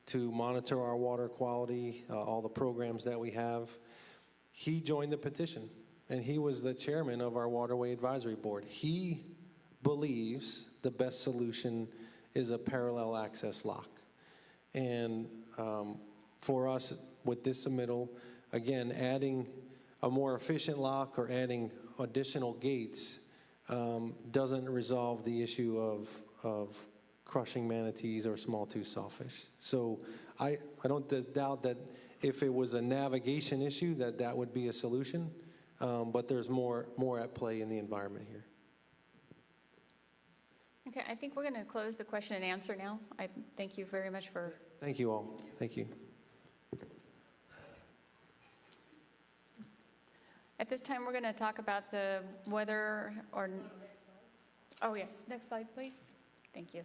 [SPEAKER 7] to monitor our water quality, all the programs that we have. He joined the petition, and he was the chairman of our Waterway Advisory Board. He believes the best solution is a parallel access lock. And for us, with this submittal, again, adding a more efficient lock or adding additional gates doesn't resolve the issue of crushing manatees or small tooth sawfish. So I don't doubt that if it was a navigation issue that would be a solution, but there's more at play in the environment here.
[SPEAKER 1] Okay, I think we're going to close the question and answer now. I thank you very much for...
[SPEAKER 7] Thank you all. Thank you.
[SPEAKER 1] At this time, we're going to talk about the whether or, oh yes, next slide, please. Thank you.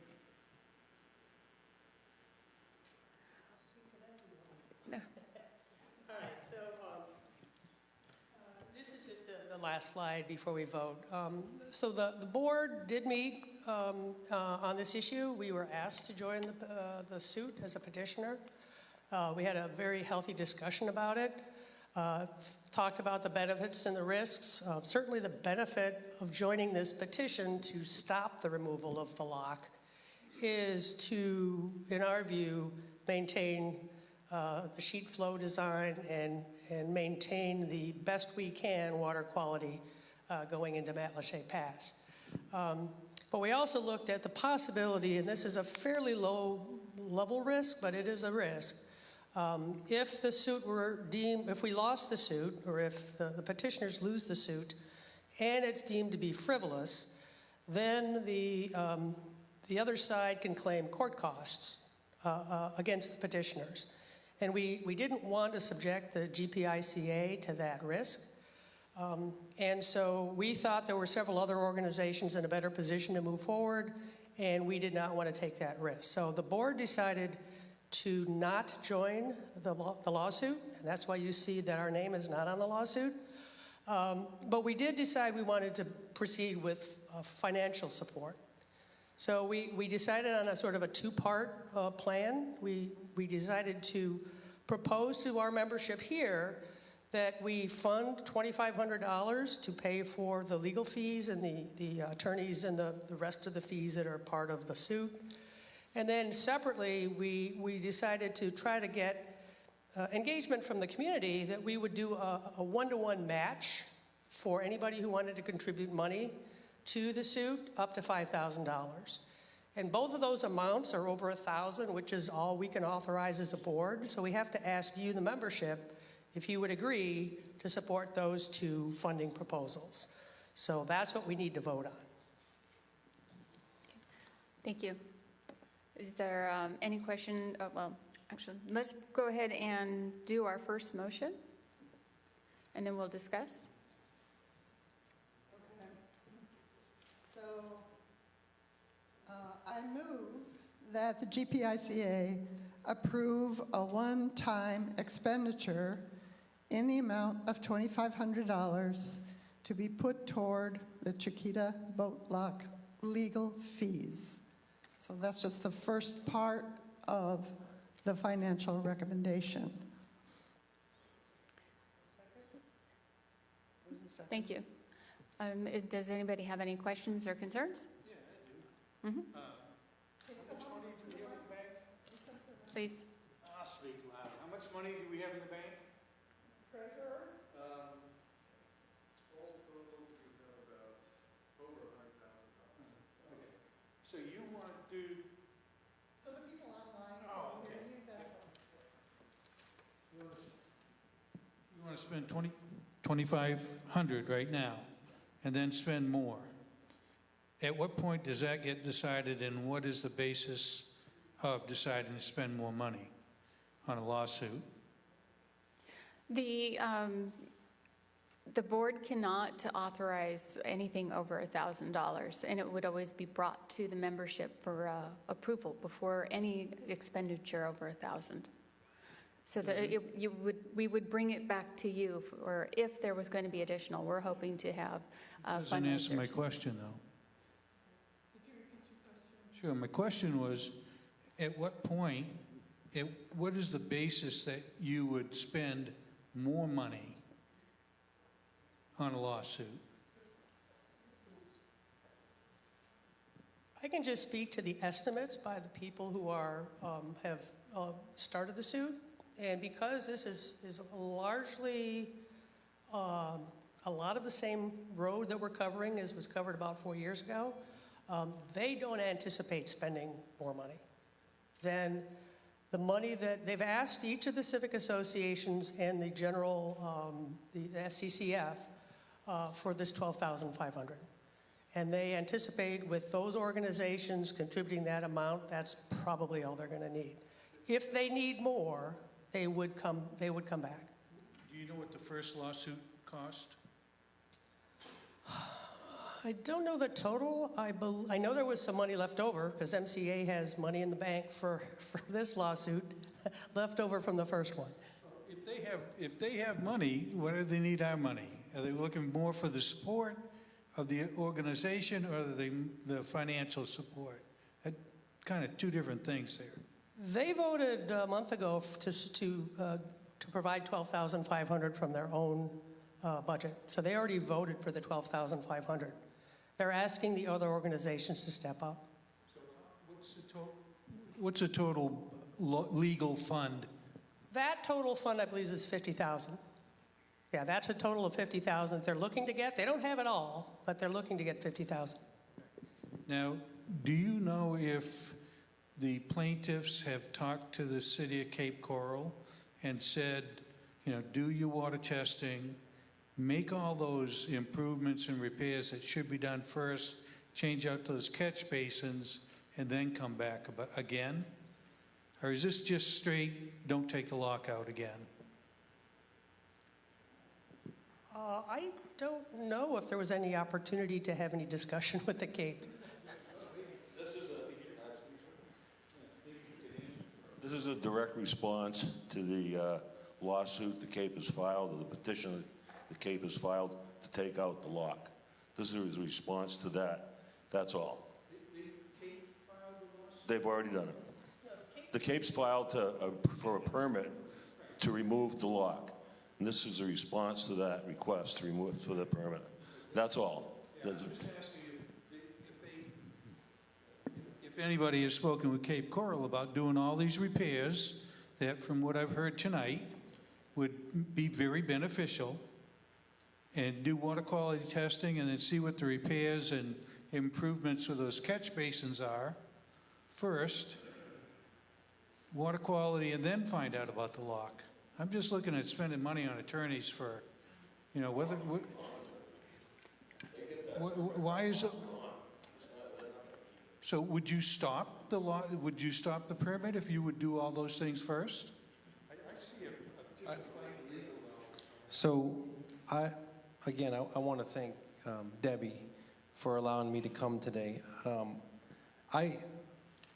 [SPEAKER 1] No.
[SPEAKER 8] All right, so this is just the last slide before we vote. So the board did meet on this issue. We were asked to join the suit as a petitioner. We had a very healthy discussion about it. Talked about the benefits and the risks. Certainly the benefit of joining this petition to stop the removal of the lock is to, in our view, maintain the sheet flow design and maintain the best we can water quality going into Matlacha Pass. But we also looked at the possibility, and this is a fairly low level risk, but it is a risk. If the suit were deemed, if we lost the suit, or if the petitioners lose the suit, and it's deemed to be frivolous, then the other side can claim court costs against the petitioners. And we didn't want to subject the GPICA to that risk. And so we thought there were several other organizations in a better position to move forward, and we did not want to take that risk. So the board decided to not join the lawsuit, and that's why you see that our name is not on the lawsuit. But we did decide we wanted to proceed with financial support. So we decided on a sort of a two-part plan. We decided to propose to our membership here that we fund $2,500 to pay for the legal fees and the attorneys and the rest of the fees that are part of the suit. And then separately, we decided to try to get engagement from the community that we would do a one-to-one match for anybody who wanted to contribute money to the suit, up to $5,000. And both of those amounts are over $1,000, which is all we can authorize as a board. So we have to ask you, the membership, if you would agree to support those two funding proposals. So that's what we need to vote on.
[SPEAKER 1] Thank you. Is there any question? Well, actually, let's go ahead and do our first motion, and then we'll discuss.
[SPEAKER 17] Okay. So I move that the GPICA approve a one-time expenditure in the amount of $2,500 to be put toward the Chiquita Boat Lock legal fees. So that's just the first part of the financial recommendation.
[SPEAKER 1] Thank you. Does anybody have any questions or concerns?
[SPEAKER 9] Yeah, I do.
[SPEAKER 1] Mm-hmm.
[SPEAKER 9] How much money do we have in the bank?
[SPEAKER 1] Please.
[SPEAKER 9] I'll speak loud. How much money do we have in the bank?
[SPEAKER 17] Treasurer?
[SPEAKER 3] All total, we have about over $100,000.
[SPEAKER 9] Okay. So you want to do,
[SPEAKER 17] So the people online
[SPEAKER 9] Oh,
[SPEAKER 17] can hear
[SPEAKER 9] okay.
[SPEAKER 17] you, that's all.
[SPEAKER 9] you want to spend 2,500 right now, and then spend more. At what point does that get decided, and what is the basis of deciding to spend more money on a lawsuit?
[SPEAKER 1] The board cannot authorize anything over $1,000, and it would always be brought to the membership for approval before any expenditure over $1,000. So that we would bring it back to you, or if there was going to be additional. We're hoping to have
[SPEAKER 9] Doesn't answer my
[SPEAKER 1] fundraisers.
[SPEAKER 9] question, though. Sure, my question was, at what point, what is the basis that you would spend more money on a lawsuit?
[SPEAKER 8] I can just speak to the estimates by the people who have started the suit. And because this is largely a lot of the same road that we're covering as was covered about 4 years ago, they don't anticipate spending more money than the money that they've asked each of the civic associations and the general, the SCCF, for this $12,500. And they anticipate with those organizations contributing that amount, that's probably all they're going to need. If they need more, they would come back.
[SPEAKER 9] Do you know what the first lawsuit cost?
[SPEAKER 8] I don't know the total. I know there was some money left over because MCA has money in the bank for this lawsuit left over from the first one.
[SPEAKER 9] If they have money, why do they need our money? Are they looking more for the support of the organization or the financial support? Kind of two different things there.
[SPEAKER 8] They voted a month ago to provide $12,500 from their own budget. So they already voted for the $12,500. They're asking the other organizations to step up.
[SPEAKER 9] So what's the total legal fund?
[SPEAKER 8] That total fund, I believe, is $50,000. Yeah, that's a total of $50,000 they're looking to get. They don't have it all, but they're looking to get $50,000.
[SPEAKER 9] Now, do you know if the plaintiffs have talked to the city of Cape Coral and said, do your water testing, make all those improvements and repairs that should be done first, change out those catch basins, and then come back again? Or is this just straight, don't take the lock out again?
[SPEAKER 8] I don't know if there was any opportunity to have any discussion with the Cape.
[SPEAKER 10] This is a direct response to the lawsuit the Cape has filed, or the petition the Cape has filed to take out the lock. This is a response to that. That's all.
[SPEAKER 9] The Cape filed the lawsuit?
[SPEAKER 10] They've already done it. The Cape's filed for a permit to remove the lock. And this is a response to that request to remove it for the permit. That's all.
[SPEAKER 9] Yeah, I'm just asking if anybody has spoken with Cape Coral about doing all these repairs that, from what I've heard tonight, would be very beneficial, and do water quality testing and then see what the repairs and improvements to those catch basins are first, water quality, and then find out about the lock. I'm just looking at spending money on attorneys for, why is it? So would you stop the law? Would you stop the permit if you would do all those things first? I see
[SPEAKER 7] So I want to thank Debbie for allowing me to come today.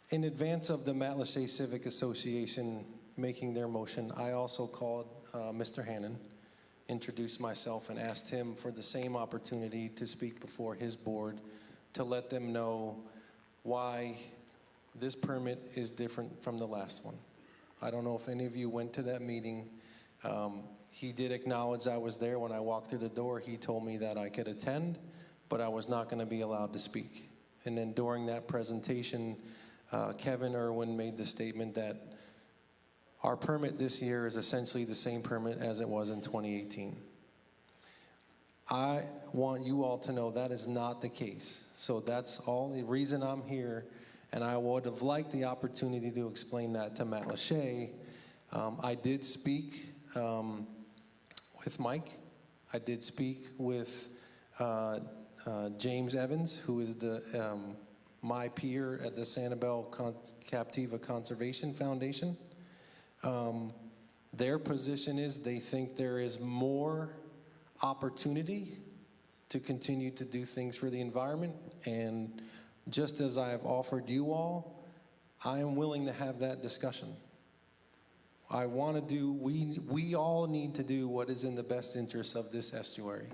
[SPEAKER 7] In advance of the Matlacha Civic Association making their motion, I also called Mr. Hannon, introduced myself, and asked him for the same opportunity to speak before his board to let them know why this permit is different from the last one. I don't know if any of you went to that meeting. He did acknowledge I was there. When I walked through the door, he told me that I could attend, but I was not going to be allowed to speak. And then during that presentation, Kevin Irwin made the statement that our permit this year is essentially the same permit as it was in 2018. I want you all to know that is not the case. So that's all the reason I'm here, and I would have liked the opportunity to explain that to Matlacha. I did speak with Mike. I did speak with James Evans, who is my peer at the Sanibel Captiva Conservation Foundation. Their position is they think there is more opportunity to continue to do things for the environment, and just as I have offered you all, I am willing to have that discussion. I want to do, we all need to do what is in the best interest of this estuary.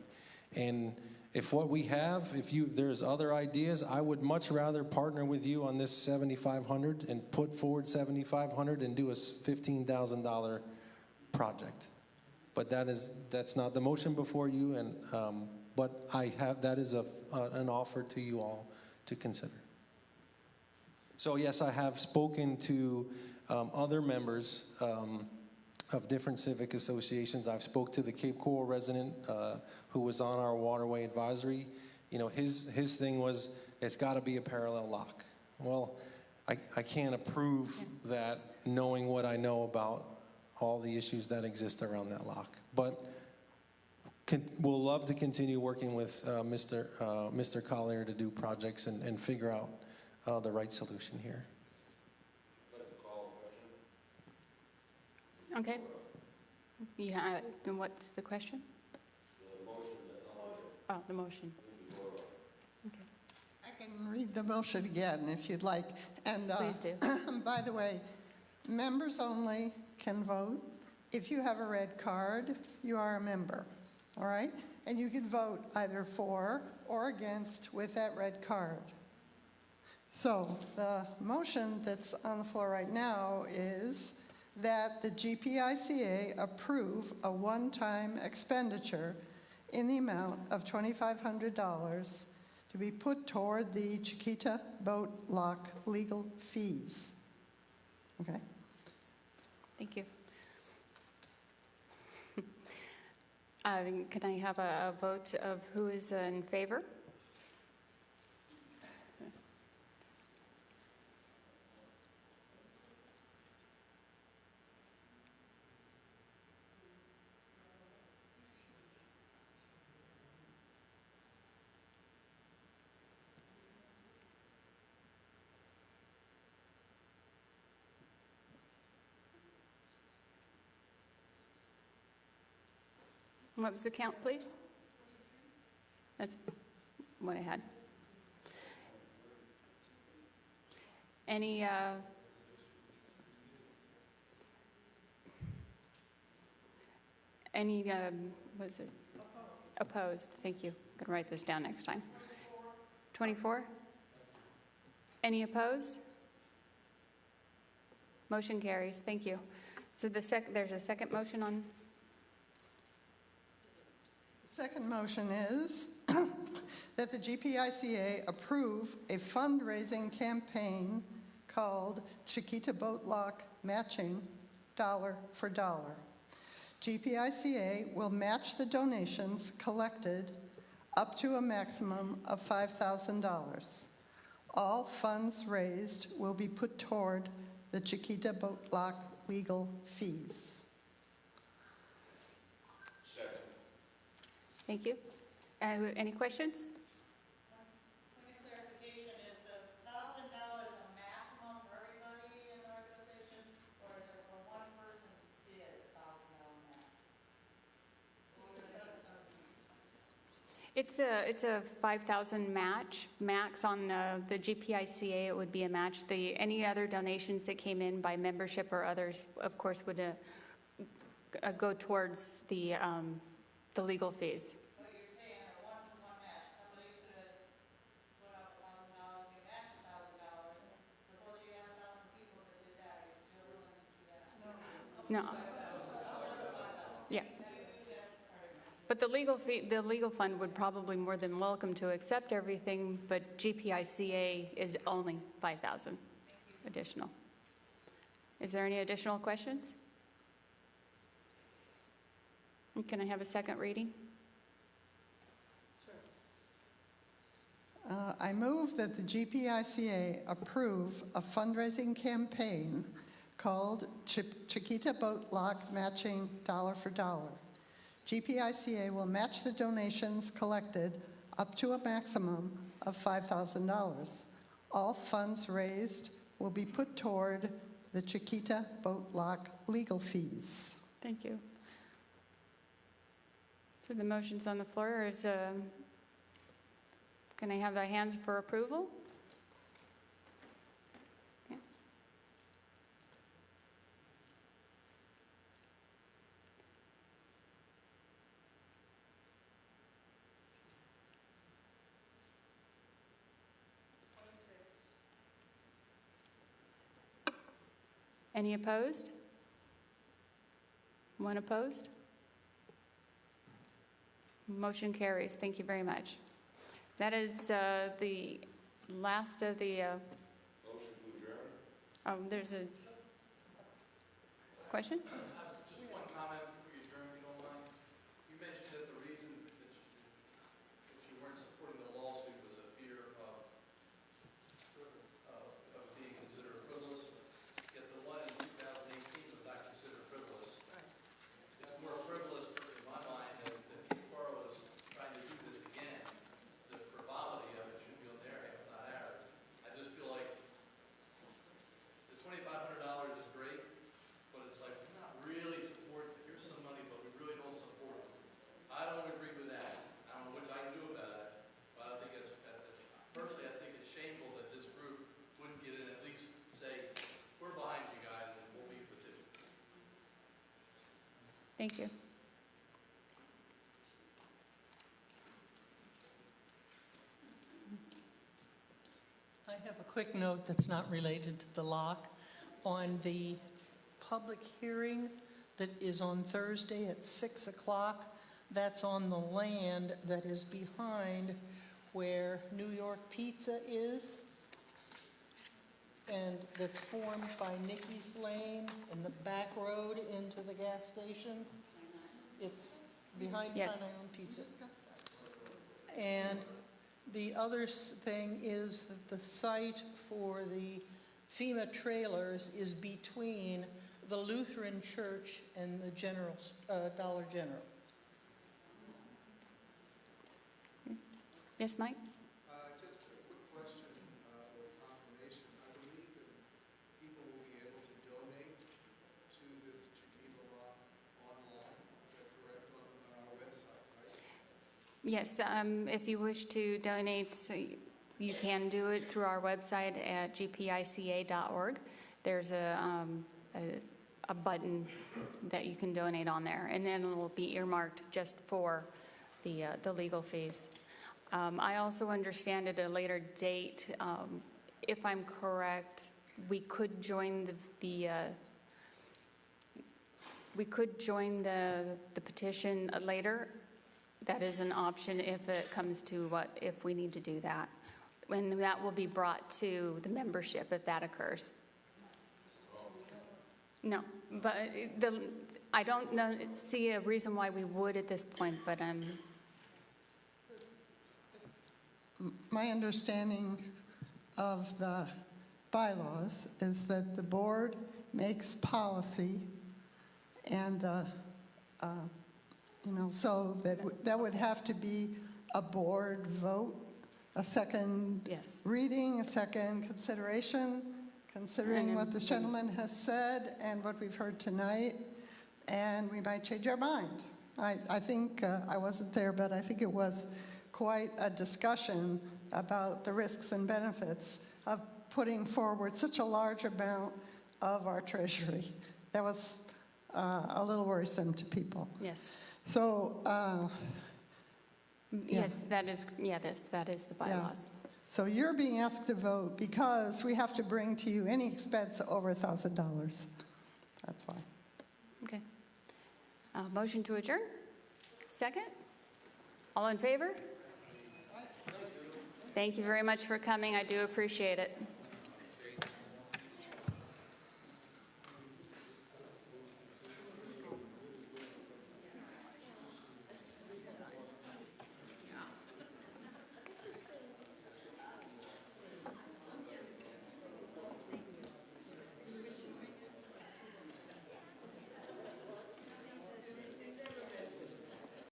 [SPEAKER 7] And if what we have, there's other ideas, I would much rather partner with you on this $7,500 and put forward $7,500 and do a $15,000 project. But that's not the motion before you, and but that is an offer to you all to consider. So yes, I have spoken to other members of different civic associations. I've spoke to the Cape Coral resident who was on our waterway advisory. His thing was, it's got to be a parallel lock. Well, I can't approve that knowing what I know about all the issues that exist around that lock. But we'll love to continue working with Mr. Collier to do projects and figure out the right solution here.
[SPEAKER 1] Okay. Yeah, and what's the question? The motion. Oh, the motion.
[SPEAKER 17] read the motion again, if you'd like. And
[SPEAKER 1] Please do.
[SPEAKER 17] by the way, members only can vote. If you have a red card, you are a member, all right? And you can vote either for or against with that red card. So the motion that's on the floor right now is that the GPICA approve a one-time expenditure in the amount of $2,500 to be put toward the Chiquita Boat Lock legal fees. Okay?
[SPEAKER 1] Thank you. Can I have a vote of who is in favor? What was the count, please? That's what I had. Any what is it? Opposed. Thank you. I'm going to write this down next time. 24? Any opposed? Motion carries. Thank you. So there's a second motion on.
[SPEAKER 17] Second motion is that the GPICA approve a fundraising campaign called Chiquita Boat Lock Matching Dollar for Dollar. GPICA will match the donations collected up to a maximum of $5,000. All funds raised will be put toward the Chiquita Boat Lock legal fees.
[SPEAKER 1] Thank you. Any questions?
[SPEAKER 16] Point of clarification, is the $1,000 a maximum for everybody in the organization, or is it for one person did $1,000 match?
[SPEAKER 1] It's a 5,000 match max on the GPICA. It would be a match. Any other donations that came in by membership or others, of course, would go towards the legal fees.
[SPEAKER 16] So you're saying a one-to-one match, somebody could put up $1,000, get matched $1,000. Suppose you had 1,000 people that did that, are you still willing to do that?
[SPEAKER 1] No. Yeah. But the legal fund would probably more than welcome to accept everything, but GPICA is only 5,000 additional. Is there any additional questions? Can I have a second reading?
[SPEAKER 17] I move that the GPICA approve a fundraising campaign called Chiquita Boat Lock Matching Dollar for Dollar. GPICA will match the donations collected up to a maximum of $5,000. All funds raised will be put toward the Chiquita Boat Lock legal fees.
[SPEAKER 1] Thank you. So the motion's on the floor. Can I have the hands for approval? Okay. Any opposed? One opposed? Motion carries. Thank you very much. That is the last of the...
[SPEAKER 10] Motion to adjourn?
[SPEAKER 1] There's a question?
[SPEAKER 14] Just one comment before you adjourn, if you don't mind. You mentioned that the reason that you weren't supporting the lawsuit was a fear of being considered frivolous. Yet the one in 2018 was not considered frivolous. It's more frivolous in my mind that Pete Carr was trying to do this again. The frivolity of it should be on their half, not ours. I just feel like the $2,500 is great, but it's like we're not
[SPEAKER 1] Thank you.
[SPEAKER 18] I have a quick note that's not related to the lock. On the public hearing that is on Thursday at 6 o'clock, that's on the land that is behind where New York Pizza is, and that's formed by Nikki's Lane and the back road into the gas station. It's behind
[SPEAKER 1] Yes.
[SPEAKER 18] Pine Pizza. And the other thing is that the site for the FEMA trailers is between the Lutheran Church and the Dollar General.
[SPEAKER 1] Yes, Mike?
[SPEAKER 3] Just a quick question or confirmation. I believe that people will be able to donate to this Chiquita Rock online. Is that correct? On our website, right?
[SPEAKER 1] Yes, if you wish to donate, you can do it through our website at gpica.org. There's a button that you can donate on there, and then it will be earmarked just for the legal fees. I also understand at a later date, if I'm correct, we could join the petition later. That is an option if it comes to if we need to do that. And that will be brought to the membership if that occurs. No, but I don't see a reason why we would at this point, but
[SPEAKER 17] My understanding of the bylaws is that the board makes policy, and so that would have to be a board vote, a second reading, a second consideration, considering what this gentleman has said and what we've heard tonight, and we might change our mind. I think, I wasn't there, but I think it was quite a discussion about the risks and benefits of putting forward such a large amount of our treasury. That was a little worrisome to people.
[SPEAKER 1] Yes.
[SPEAKER 17] So,
[SPEAKER 1] yes, that is the bylaws.
[SPEAKER 17] So you're being asked to vote because we have to bring to you any expense over $1,000. That's why.
[SPEAKER 1] Okay. Motion to adjourn? Second? All in favor? Thank you very much for coming. I do appreciate it.